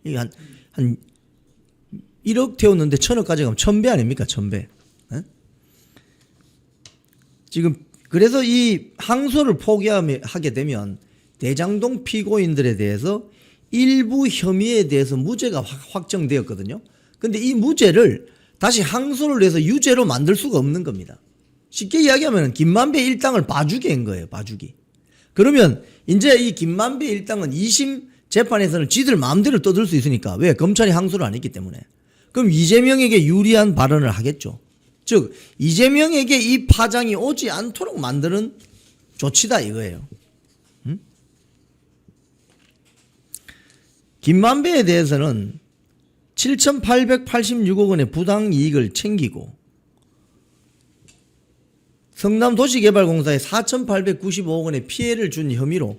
A: 이게 한 1억 태웠는데 1,000억 가져가면 1,000배 아닙니까? 1,000배. 에? 지금 그래서 이 항소를 포기하게 되면 대장동 피고인들에 대해서 일부 혐의에 대해서 무죄가 확정되었거든요. 근데 이 무죄를 다시 항소를 해서 유죄로 만들 수가 없는 겁니다. 쉽게 이야기하면 김만배 일당을 봐주게 한 거예요. 봐주기. 그러면 이제 이 김만배 일당은 2심 재판에서는 지들 마음대로 떠들 수 있으니까. 왜? 검찰이 항소를 안 했기 때문에. 그럼 이재명에게 유리한 발언을 하겠죠. 즉 이재명에게 이 파장이 오지 않도록 만드는 조치다 이거예요. 김만배에 대해서는 7,886억 원의 부당 이익을 챙기고 성남도시개발공사에 4,895억 원의 피해를 준 혐의로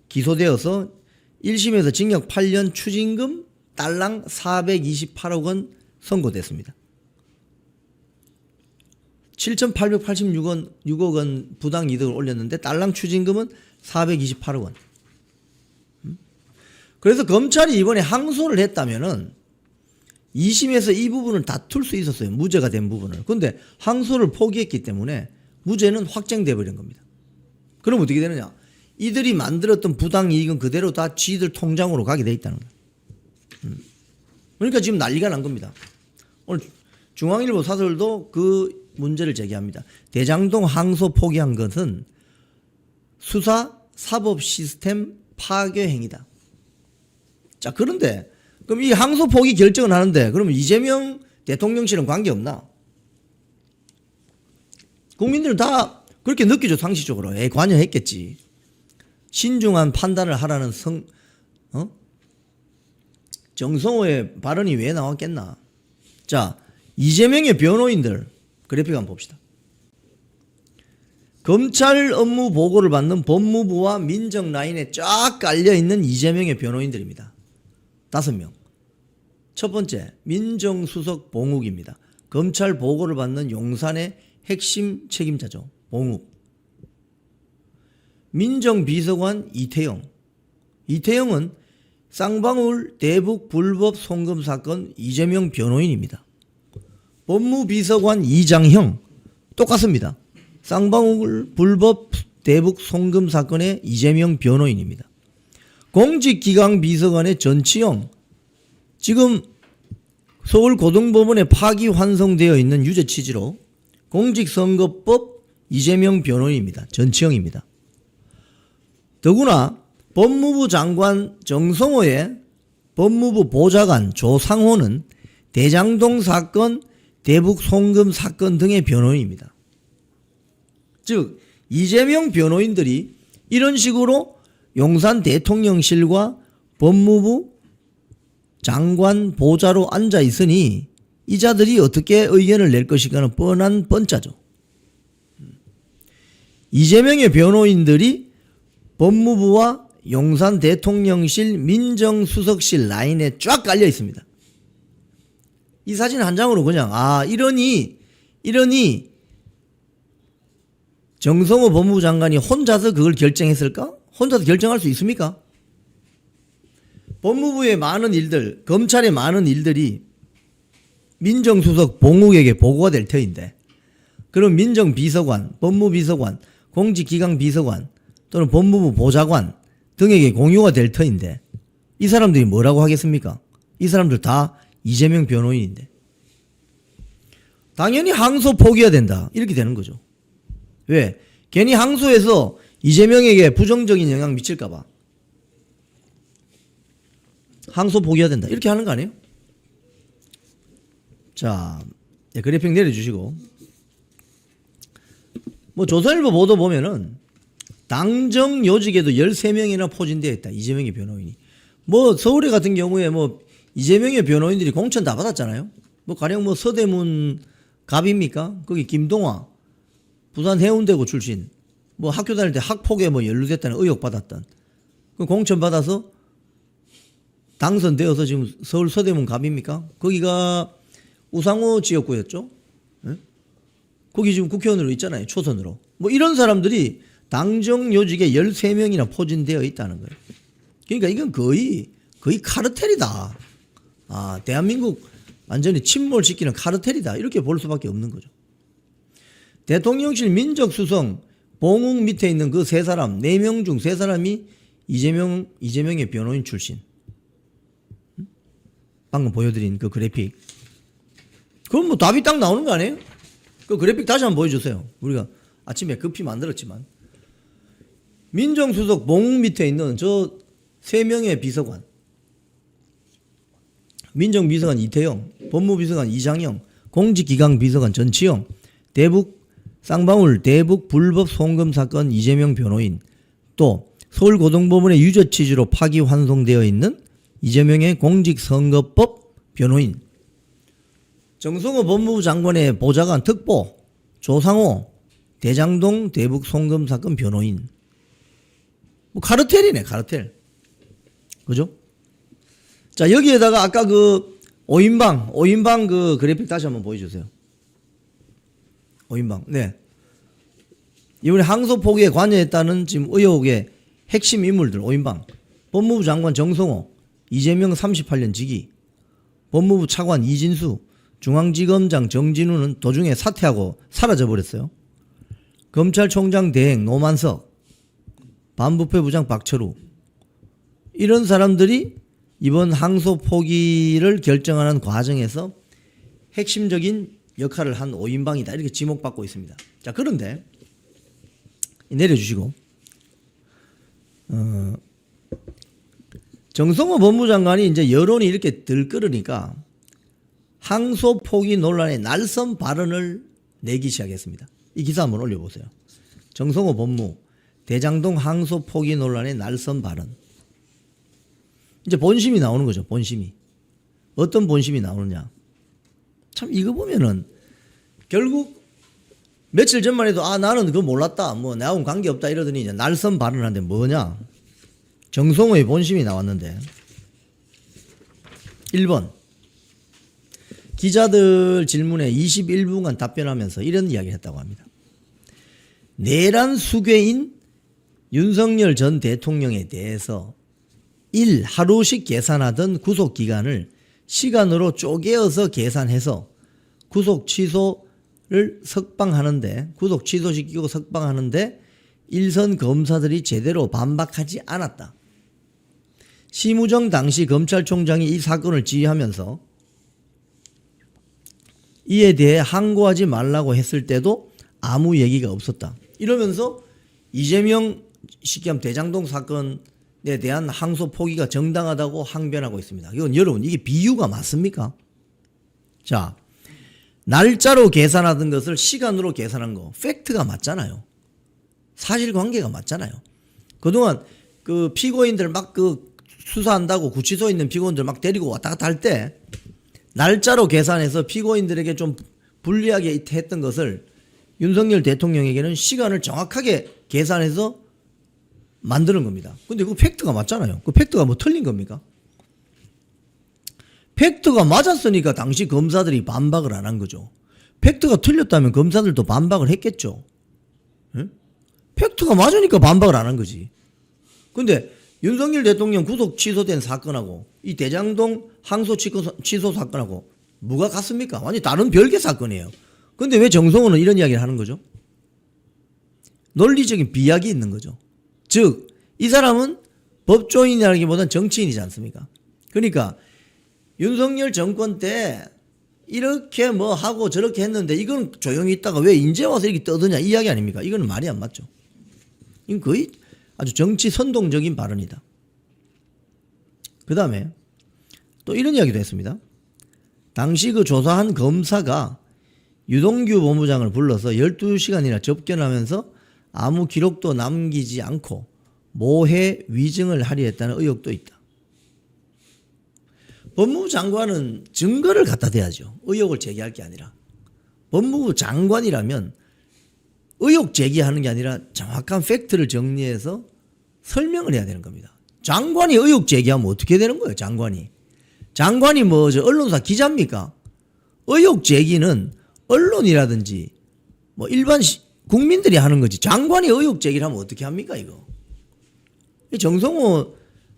A: 기소되어서 1심에서 징역 8년 추징금 딸랑 428억 원 선고됐습니다. 7,886억 원 부당 이득을 올렸는데 딸랑 추징금은 428억 원. 그래서 검찰이 이번에 항소를 했다면은 2심에서 이 부분을 다툴 수 있었어요. 무죄가 된 부분을. 그런데 항소를 포기했기 때문에 무죄는 확정돼 버린 겁니다. 그럼 어떻게 되느냐? 이들이 만들었던 부당 이익은 그대로 다 지들 통장으로 가게 돼 있다는 거예요. 그러니까 지금 난리가 난 겁니다. 오늘 중앙일보 사설도 그 문제를 제기합니다. 대장동 항소 포기한 것은 수사 사법 시스템 파괴 행위다. 자, 그런데 그럼 이 항소 포기 결정을 하는데 그러면 이재명 대통령실은 관계없나? 국민들은 다 그렇게 느끼죠. 상식적으로. 관여했겠지. 신중한 판단을 하라는 정성호의 발언이 왜 나왔겠나? 자, 이재명의 변호인들 그래픽 한번 봅시다. 검찰 업무 보고를 받는 법무부와 민정 라인에 쫙 깔려있는 이재명의 변호인들입니다. 5명. 첫 번째 민정수석 봉욱입니다. 검찰 보고를 받는 용산의 핵심 책임자죠. 봉욱. 민정비서관 이태영. 이태영은 쌍방울 대북 불법 송금 사건 이재명 변호인입니다. 법무비서관 이장형 똑같습니다. 쌍방울 불법 대북 송금 사건의 이재명 변호인입니다. 공직기강 비서관의 전치영, 지금 서울고등법원에 파기환송되어 있는 유죄 취지로 공직선거법 이재명 변호인입니다. 전치영입니다. 더구나 법무부 장관 정성호의 법무부 보좌관 조상호는 대장동 사건, 대북 송금 사건 등의 변호인입니다. 즉 이재명 변호인들이 이런 식으로 용산 대통령실과 법무부 장관 보좌로 앉아 있으니 이 자들이 어떻게 의견을 낼 것인가는 뻔한 뻔짜죠. 이재명의 변호인들이 법무부와 용산 대통령실 민정수석실 라인에 쫙 깔려 있습니다. 이 사진 한 장으로 그냥 이러니 정성호 법무부 장관이 혼자서 그걸 결정했을까? 혼자서 결정할 수 있습니까? 법무부의 많은 일들, 검찰의 많은 일들이 민정수석 봉욱에게 보고가 될 터인데 그럼 민정비서관, 법무비서관, 공직기강비서관 또는 법무부 보좌관 등에게 공유가 될 터인데 이 사람들이 뭐라고 하겠습니까? 이 사람들 다 이재명 변호인인데 당연히 항소 포기해야 된다 이렇게 되는 거죠. 왜? 괜히 항소해서 이재명에게 부정적인 영향 미칠까 봐 항소 포기해야 된다 이렇게 하는 거 아니에요? 자, 그래픽 내려주시고 조선일보 보도 보면은 당정 요직에도 13명이나 포진되어 있다. 이재명의 변호인이. 서울에 같은 경우에 이재명의 변호인들이 공천 다 받았잖아요. 가령 서대문 갑입니까? 거기 김동화 부산 해운대고 출신 학교 다닐 때 학폭에 연루됐다는 의혹 받았던 그 공천 받아서 당선되어서 지금 서울 서대문 갑입니까? 거기가 우상호 지역구였죠. 네? 거기 지금 국회의원으로 있잖아요. 초선으로. 이런 사람들이 당정 요직에 13명이나 포진되어 있다는 거예요. 그러니까 이건 거의 카르텔이다. 대한민국 완전히 침몰시키는 카르텔이다. 이렇게 볼 수밖에 없는 거죠. 대통령실 민정수석 봉욱 밑에 있는 그 3사람, 4명 중 3사람이 이재명의 변호인 출신. 방금 보여드린 그 그래픽. 그건 답이 딱 나오는 거 아니에요? 그 그래픽 다시 한번 보여주세요. 우리가 아침에 급히 만들었지만. 민정수석 봉욱 밑에 있는 저 3명의 비서관. 민정비서관 이태영, 법무비서관 이장영, 공직기강비서관 전치영, 쌍방울 대북 불법 송금 사건 이재명 변호인, 또 서울고등법원의 유죄 취지로 파기환송되어 있는 이재명의 공직선거법 변호인, 정성호 법무부 장관의 보좌관 특보 조상호 대장동 대북 송금 사건 변호인. 카르텔이네, 카르텔. 그죠? 자, 여기에다가 아까 그 오인방 그 그래픽 다시 한번 보여주세요. 오인방. 네. 이번에 항소 포기에 관여했다는 지금 의혹의 핵심 인물들, 오인방. 법무부 장관 정성호, 이재명 38년 직위, 법무부 차관 이진수, 중앙지검장 정진우는 도중에 사퇴하고 사라져버렸어요. 검찰총장 대행 노만석, 반부패부장 박철우. 이런 사람들이 이번 항소 포기를 결정하는 과정에서 핵심적인 역할을 한 오인방이다. 이렇게 지목받고 있습니다. 자, 그런데 내려주시고 정성호 법무장관이 이제 여론이 이렇게 들끓으니까 항소 포기 논란에 날선 발언을 내기 시작했습니다. 이 기사 한번 올려보세요. 정성호 법무 대장동 항소 포기 논란에 날선 발언. 이제 본심이 나오는 거죠. 본심이. 어떤 본심이 나오느냐. 참 이거 보면은 결국 며칠 전만 해도 나는 그거 몰랐다. 나하고는 관계없다 이러더니 이제 날선 발언을 하는데 뭐냐. 정성호의 본심이 나왔는데 1번 기자들 질문에 21분간 답변하면서 이런 이야기를 했다고 합니다. 내란 수괴인 윤석열 전 대통령에 대해서 하루씩 계산하던 구속기간을 시간으로 쪼개어서 계산해서 구속 취소를 구속 취소시키고 석방하는데 일선 검사들이 제대로 반박하지 않았다. 심우정 당시 검찰총장이 이 사건을 지휘하면서 이에 대해 항고하지 말라고 했을 때도 아무 얘기가 없었다. 이러면서 이재명 시기함 대장동 사건에 대한 항소 포기가 정당하다고 항변하고 있습니다. 이건 여러분 이게 비유가 맞습니까? 자, 날짜로 계산하던 것을 시간으로 계산한 거 팩트가 맞잖아요. 사실관계가 맞잖아요. 그동안 그 피고인들 막 그 수사한다고 구치소에 있는 피고인들 막 데리고 왔다 갔다 할 때 날짜로 계산해서 피고인들에게 좀 불리하게 했던 것을 윤석열 대통령에게는 시간을 정확하게 계산해서 만드는 겁니다. 근데 그 팩트가 맞잖아요. 그 팩트가 뭐 틀린 겁니까? 팩트가 맞았으니까 당시 검사들이 반박을 안 한 거죠. 팩트가 틀렸다면 검사들도 반박을 했겠죠. 응? 팩트가 맞으니까 반박을 안 한 거지. 근데 윤석열 대통령 구속 취소된 사건하고 이 대장동 항소 취소 사건하고 뭐가 같습니까? 완전히 다른 별개 사건이에요. 근데 왜 정성호는 이런 이야기를 하는 거죠? 논리적인 비약이 있는 거죠. 즉, 이 사람은 법조인이라기보다는 정치인이지 않습니까? 그러니까 윤석열 정권 때 이렇게 뭐 하고 저렇게 했는데 이건 조용히 있다가 왜 이제 와서 이렇게 떠드냐 이 이야기 아닙니까? 이건 말이 안 맞죠. 이건 거의 아주 정치 선동적인 발언이다. 그 다음에 또 이런 이야기도 했습니다. 당시 그 조사한 검사가 유동규 법무장을 불러서 12시간이나 접견하면서 아무 기록도 남기지 않고 모해 위증을 하려 했다는 의혹도 있다. 법무부 장관은 증거를 갖다 대야죠. 의혹을 제기할 게 아니라. 법무부 장관이라면 의혹 제기하는 게 아니라 정확한 팩트를 정리해서 설명을 해야 되는 겁니다. 장관이 의혹 제기하면 어떻게 되는 거예요, 장관이? 장관이 뭐 저 언론사 기자입니까? 의혹 제기는 언론이라든지 뭐 일반 국민들이 하는 거지. 장관이 의혹 제기를 하면 어떻게 합니까, 이거? 정성호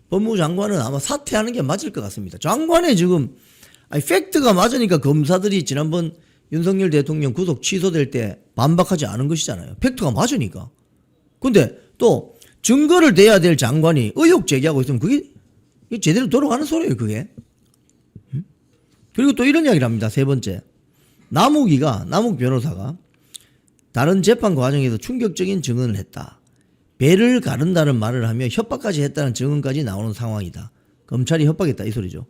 A: 법무부 장관은 아마 사퇴하는 게 맞을 것 같습니다. 장관의 지금 팩트가 맞으니까 검사들이 지난번 윤석열 대통령 구속 취소될 때 반박하지 않은 것이잖아요. 팩트가 맞으니까. 근데 또 증거를 대야 될 장관이 의혹 제기하고 있으면 그게 제대로 돌아가는 소리예요, 그게. 그리고 또 이런 이야기를 합니다. 세 번째. 남욱 변호사가 다른 재판 과정에서 충격적인 증언을 했다. 배를 가른다는 말을 하며 협박까지 했다는 증언까지 나오는 상황이다. 검찰이 협박했다 이 소리죠.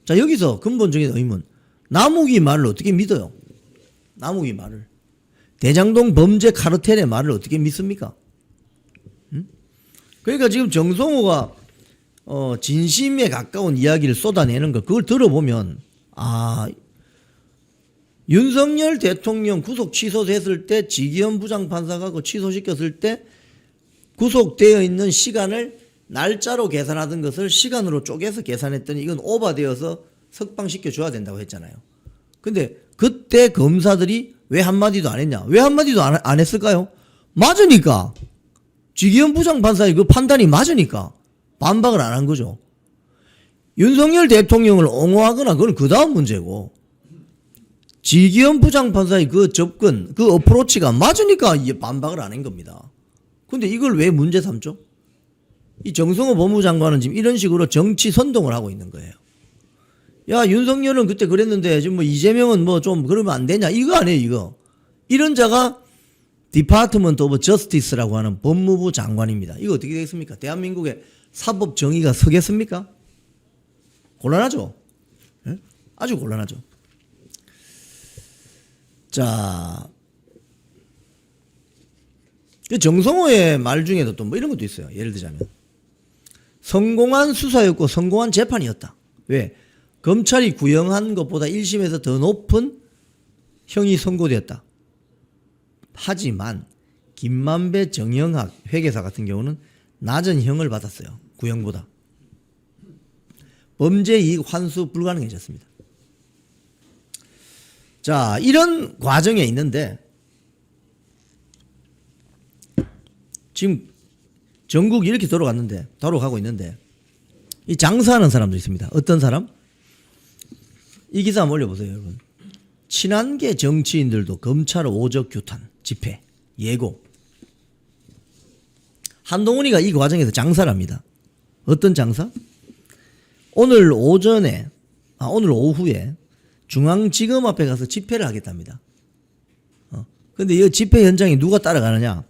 A: 자, 여기서 근본적인 의문. 남욱이 말을 어떻게 믿어요? 남욱이 말을. 대장동 범죄 카르텔의 말을 어떻게 믿습니까? 그러니까 지금 정성호가 진심에 가까운 이야기를 쏟아내는 거 그걸 들어보면 윤석열 대통령 구속 취소됐을 때 지기현 부장판사가 그 취소시켰을 때 구속되어 있는 시간을 날짜로 계산하던 것을 시간으로 쪼개서 계산했더니 이건 오버되어서 석방시켜 줘야 된다고 했잖아요. 근데 그때 검사들이 왜 한마디도 안 했냐? 왜 한마디도 안 했을까요? 맞으니까. 지기현 부장판사의 그 판단이 맞으니까 반박을 안 한 거죠. 윤석열 대통령을 옹호하거나 그건 그 다음 문제고 지기현 부장판사의 그 접근, 그 어프로치가 맞으니까 반박을 안 한 겁니다. 근데 이걸 왜 문제 삼죠? 이 정성호 법무장관은 지금 이런 식으로 정치 선동을 하고 있는 거예요. 야, 윤석열은 그때 그랬는데 지금 뭐 이재명은 뭐 좀 그러면 안 되냐? 이거 아니에요, 이거. 이런 자가 디파트먼트 오브 저스티스라고 하는 법무부 장관입니다. 이거 어떻게 되겠습니까? 대한민국의 사법 정의가 서겠습니까? 곤란하죠. 네? 아주 곤란하죠. 자, 정성호의 말 중에도 또 뭐 이런 것도 있어요. 예를 들자면 성공한 수사였고 성공한 재판이었다. 왜? 검찰이 구형한 것보다 1심에서 더 높은 형이 선고되었다. 하지만 김만배 정영학 회계사 같은 경우는 낮은 형을 받았어요. 구형보다. 범죄이익 환수 불가능해졌습니다. 자, 이런 과정에 있는데 지금 전국이 이렇게 돌아가고 있는데 이 장사하는 사람도 있습니다. 어떤 사람? 이 기사 한번 올려보세요, 여러분. 친한계 정치인들도 검찰 오적 규탄, 집회, 예고. 한동훈이가 이 과정에서 장사를 합니다. 어떤 장사? 오늘 오후에 중앙지검 앞에 가서 집회를 하겠답니다. 근데 이 집회 현장에 누가 따라가느냐?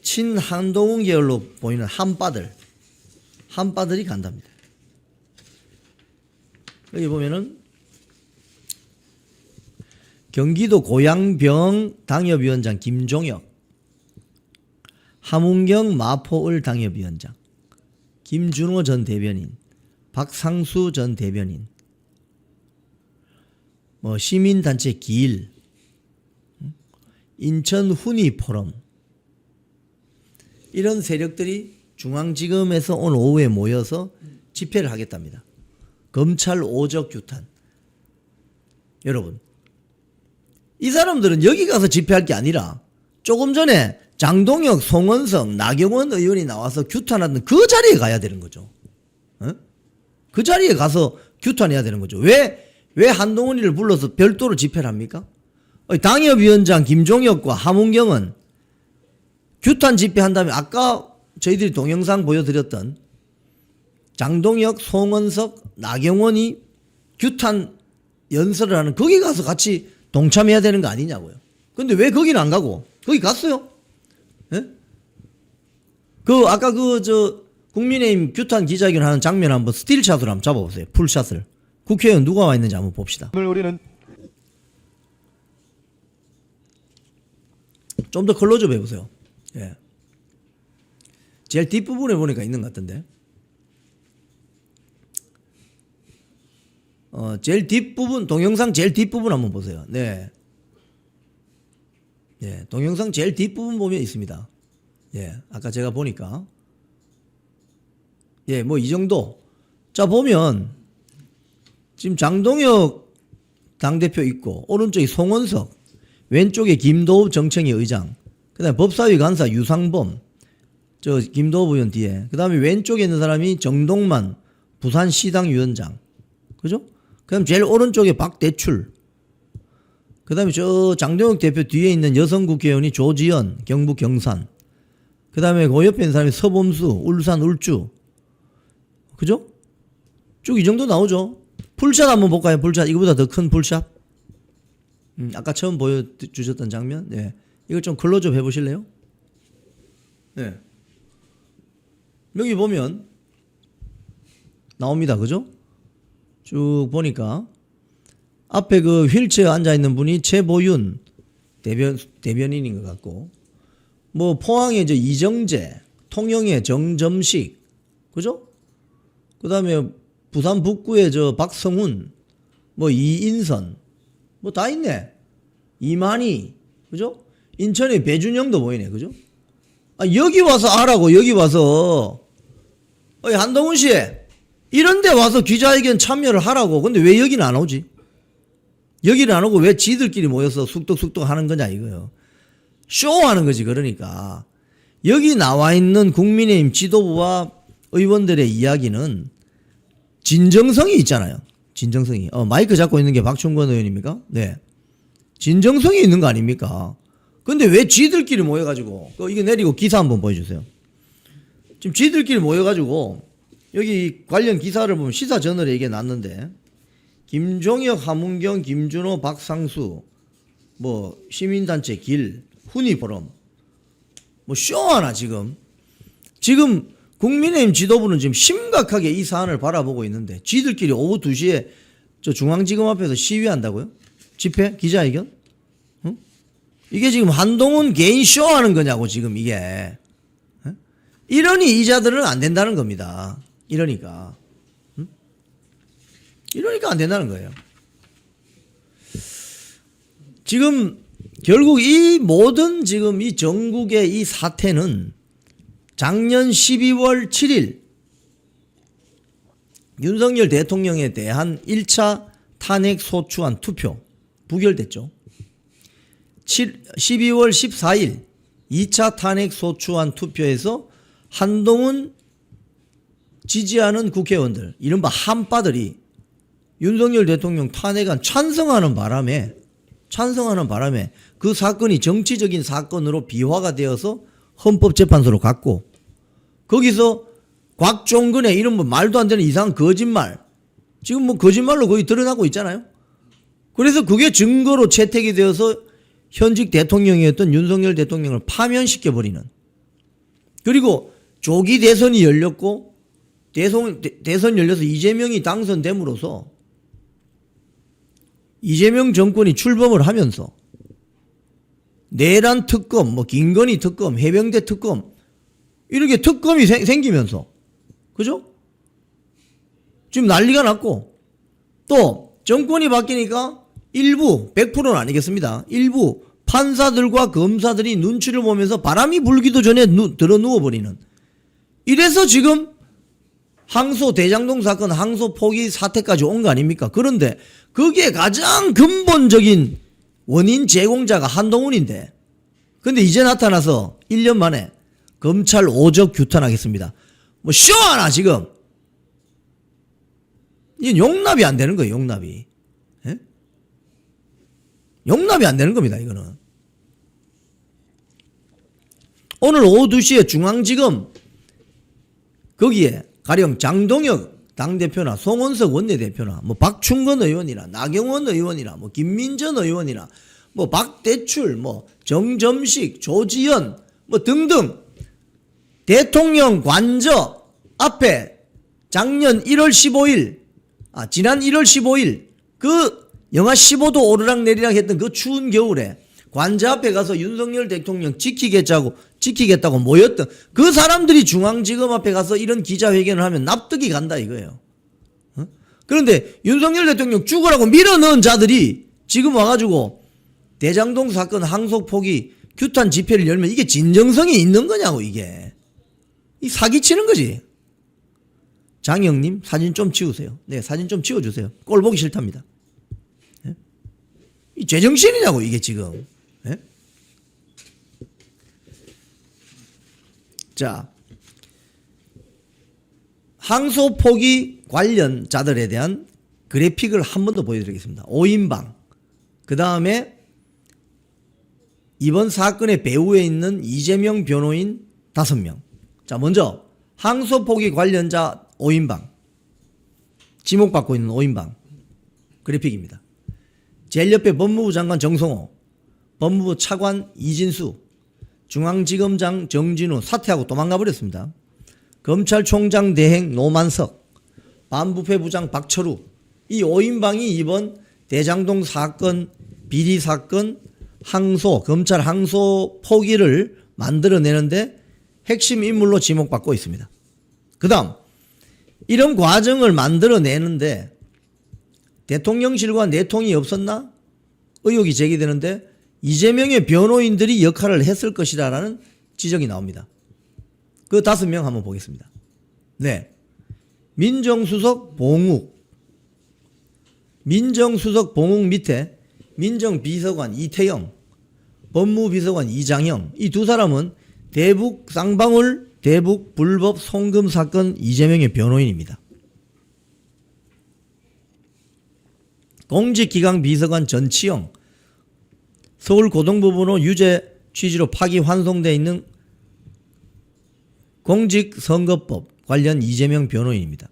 A: 친한동훈 계열로 보이는 한빠들, 한빠들이 간답니다. 여기 보면은 경기도 고양병 당협위원장 김종혁, 함운경 마포을 당협위원장, 김준호 전 대변인, 박상수 전 대변인, 뭐 시민단체 기일, 인천 훈이 포럼, 이런 세력들이 중앙지검에서 오늘 오후에 모여서 집회를 하겠답니다. 검찰 오적 규탄. 여러분, 이 사람들은 여기 가서 집회할 게 아니라 조금 전에 장동혁, 송원석, 나경원 의원이 나와서 규탄하던 그 자리에 가야 되는 거죠. 어? 그 자리에 가서 규탄해야 되는 거죠. 왜 한동훈이를 불러서 별도로 집회를 합니까? 당협위원장 김종혁과 함운경은 규탄 집회 한 다음에 아까 저희들이 동영상 보여드렸던 장동혁, 송원석, 나경원이 규탄 연설을 하는 거기 가서 같이 동참해야 되는 거 아니냐고요. 근데 왜 거기는 안 가고 거기 갔어요? 예? 아까 국민의힘 규탄 기자회견 하는 장면 한번 스틸샷으로 한번 잡아보세요. 풀샷을. 국회의원 누가 와 있는지 한번 봅시다.
F: 오늘 우리는
A: 좀 더 클로즈업 해보세요. 예. 제일 뒷부분에 보니까 있는 것 같던데. 제일 뒷부분, 동영상 제일 뒷부분 한번 보세요. 네. 예, 동영상 제일 뒷부분 보면 있습니다. 예, 아까 제가 보니까. 예, 뭐 이 정도. 자, 보면, 지금 장동혁 당대표 있고, 오른쪽에 송원석, 왼쪽에 김도읍 정청회 의장, 그 다음에 법사위 간사 유상범, 김도읍 의원 뒤에, 그 다음에 왼쪽에 있는 사람이 정동만 부산시당 위원장. 그죠? 그 다음 제일 오른쪽에 박대출. 그 다음에 장동혁 대표 뒤에 있는 여성 국회의원이 조지연, 경북 경산. 그 다음에 그 옆에 있는 사람이 서범수, 울산 울주. 그죠? 쭉 이 정도 나오죠? 풀샷 한번 볼까요? 풀샷. 이거보다 더 큰 풀샷. 아까 처음 보여주셨던 장면. 네. 이걸 좀 클로즈업 해보실래요? 네. 여기 보면 나옵니다. 그죠? 쭉 보니까 앞에 그 휠체어 앉아있는 분이 최보윤 대변인인 것 같고, 뭐 포항의 이정재, 통영의 정점식, 그죠? 그 다음에 부산 북구의 박성훈, 뭐 이인선, 뭐 다 있네. 이만희, 그죠? 인천의 배준영도 보이네, 그죠? 여기 와서 하라고, 여기 와서. 한동훈 씨, 이런 데 와서 기자회견 참여를 하라고. 근데 왜 여기는 안 오지? 여기는 안 오고 왜 지들끼리 모여서 숙덕숙덕 하는 거냐 이거요. 쇼하는 거지. 그러니까 여기 나와 있는 국민의힘 지도부와 의원들의 이야기는 진정성이 있잖아요. 진정성이. 마이크 잡고 있는 게 박충권 의원입니까? 네. 진정성이 있는 거 아닙니까? 근데 왜 지들끼리 모여가지고, 이거 내리고 기사 한번 보여주세요. 지금 지들끼리 모여가지고 여기 관련 기사를 보면 시사저널에 이게 났는데, 김종혁, 함운경, 김준호, 박상수, 뭐 시민단체 길, 훈이포럼, 뭐 쇼하나 지금 국민의힘 지도부는 지금 심각하게 이 사안을 바라보고 있는데, 지들끼리 오후 2시에 중앙지검 앞에서 시위한다고요? 집회? 기자회견? 응? 이게 지금 한동훈 개인 쇼하는 거냐고 지금 이게. 응? 이러니 이자들은 안 된다는 겁니다. 이러니까. 응? 이러니까 안 된다는 거예요. 지금 결국 이 모든 지금 이 전국의 이 사태는 작년 12월 7일 윤석열 대통령에 대한 1차 탄핵 소추안 투표 부결됐죠. 12월 14일 2차 탄핵 소추안 투표에서 한동훈 지지하는 국회의원들, 이른바 한빠들이 윤석열 대통령 탄핵안 찬성하는 바람에 그 사건이 정치적인 사건으로 비화가 되어서 헌법재판소로 갔고, 거기서 곽종근의 이런 뭐 말도 안 되는 이상한 거짓말, 지금 뭐 거짓말로 거의 드러나고 있잖아요. 그래서 그게 증거로 채택이 되어서 현직 대통령이었던 윤석열 대통령을 파면시켜버리는, 그리고 조기 대선이 열렸고 대선 열려서 이재명이 당선됨으로써 이재명 정권이 출범을 하면서 내란 특검, 뭐 김건희 특검, 해병대 특검 이렇게 특검이 생기면서 그죠? 지금 난리가 났고 또 정권이 바뀌니까 일부 100%는 아니겠습니다. 일부 판사들과 검사들이 눈치를 보면서 바람이 불기도 전에 들어 누워버리는 이래서 지금 항소 대장동 사건 항소 포기 사태까지 온 거 아닙니까? 그런데 그게 가장 근본적인 원인 제공자가 한동훈인데 근데 이제 나타나서 1년 만에 검찰 오적 규탄하겠습니다. 뭐 쇼하나 지금. 이건 용납이 안 되는 거예요. 용납이. 예? 용납이 안 되는 겁니다. 이거는. 오늘 오후 2시에 중앙지검 거기에 가령 장동혁 당대표나 송원석 원내대표나 뭐 박충건 의원이나 나경원 의원이나 뭐 김민전 의원이나 뭐 박대출 뭐 정점식 조지현 뭐 등등 대통령 관저 앞에 작년 1월 15일 지난 1월 15일 그 영하 15도 오르락내리락 했던 그 추운 겨울에 관저 앞에 가서 윤석열 대통령 지키겠다고 모였던 그 사람들이 중앙지검 앞에 가서 이런 기자회견을 하면 납득이 간다 이거예요. 그런데 윤석열 대통령 죽으라고 밀어넣은 자들이 지금 와가지고 대장동 사건 항소 포기 규탄 집회를 열면 이게 진정성이 있는 거냐고 이게. 이 사기치는 거지. 장영님 사진 좀 지우세요. 네, 사진 좀 지워주세요. 꼴 보기 싫답니다. 네? 이 제정신이냐고 이게 지금. 네? 자, 항소 포기 관련자들에 대한 그래픽을 한 번 더 보여드리겠습니다. 5인방. 그 다음에 이번 사건의 배후에 있는 이재명 변호인 5명. 자, 먼저 항소 포기 관련자 5인방. 지목받고 있는 5인방. 그래픽입니다. 제일 옆에 법무부 장관 정성호, 법무부 차관 이진수, 중앙지검장 정진우 사퇴하고 도망가 버렸습니다. 검찰총장 대행 노만석, 반부패부장 박철우, 이 5인방이 이번 대장동 사건, 비리 사건, 항소, 검찰 항소 포기를 만들어내는데 핵심 인물로 지목받고 있습니다. 그 다음, 이런 과정을 만들어내는데 대통령실과 내통이 없었나? 의혹이 제기되는데 이재명의 변호인들이 역할을 했을 것이라는 지적이 나옵니다. 그 5명 한번 보겠습니다. 네. 민정수석 봉욱. 민정수석 봉욱 밑에 민정비서관 이태영, 법무비서관 이장형. 이 두 사람은 대북 쌍방울 대북 불법 송금 사건 이재명의 변호인입니다. 공직기강 비서관 전치영, 서울고등법원으로 유죄 취지로 파기 환송되어 있는 공직선거법 관련 이재명 변호인입니다.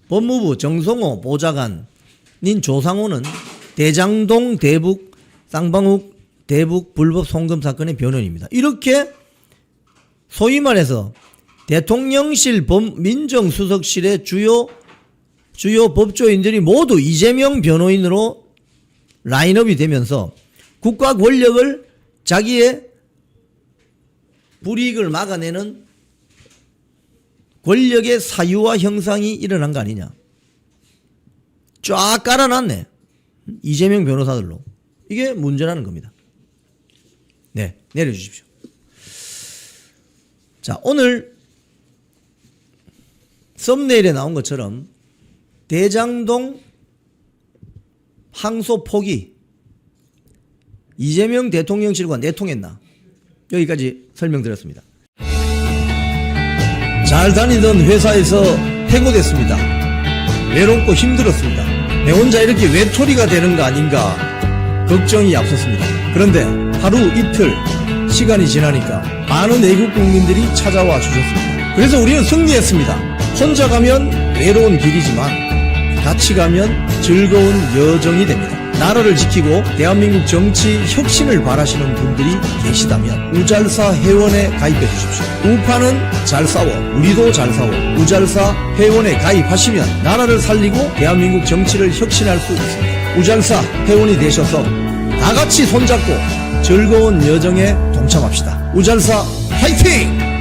A: 법무부 정성호 보좌관인 조상호는 대장동 대북 쌍방울 대북 불법 송금 사건의 변호인입니다. 이렇게 소위 말해서 대통령실 민정수석실의 주요 법조인들이 모두 이재명 변호인으로 라인업이 되면서 국가 권력을 자기의 불이익을 막아내는 권력의 사유화 형상이 일어난 거 아니냐. 쫙 깔아놨네. 이재명 변호사들로. 이게 문제라는 겁니다. 네, 내려주십시오. 자, 오늘 썸네일에 나온 것처럼 대장동 항소 포기 이재명 대통령실과 내통했나? 여기까지 설명드렸습니다. 잘 다니던 회사에서 해고됐습니다. 외롭고 힘들었습니다. 내 혼자 이렇게 외톨이가 되는 거 아닌가 걱정이 앞섰습니다. 그런데 하루 이틀 시간이 지나니까 많은 애국 국민들이 찾아와 주셨습니다. 그래서 우리는 승리했습니다. 혼자 가면 외로운 길이지만 같이 가면 즐거운 여정이 됩니다. 나라를 지키고 대한민국 정치 혁신을 바라시는 분들이 계시다면 우잘사 회원에 가입해 주십시오. 우파는 잘 싸워, 우리도 잘 싸워. 우잘사 회원에 가입하시면 나라를 살리고 대한민국 정치를 혁신할 수 있습니다. 우잘사 회원이 되셔서 다 같이 손잡고 즐거운 여정에 동참합시다. 우잘사 화이팅!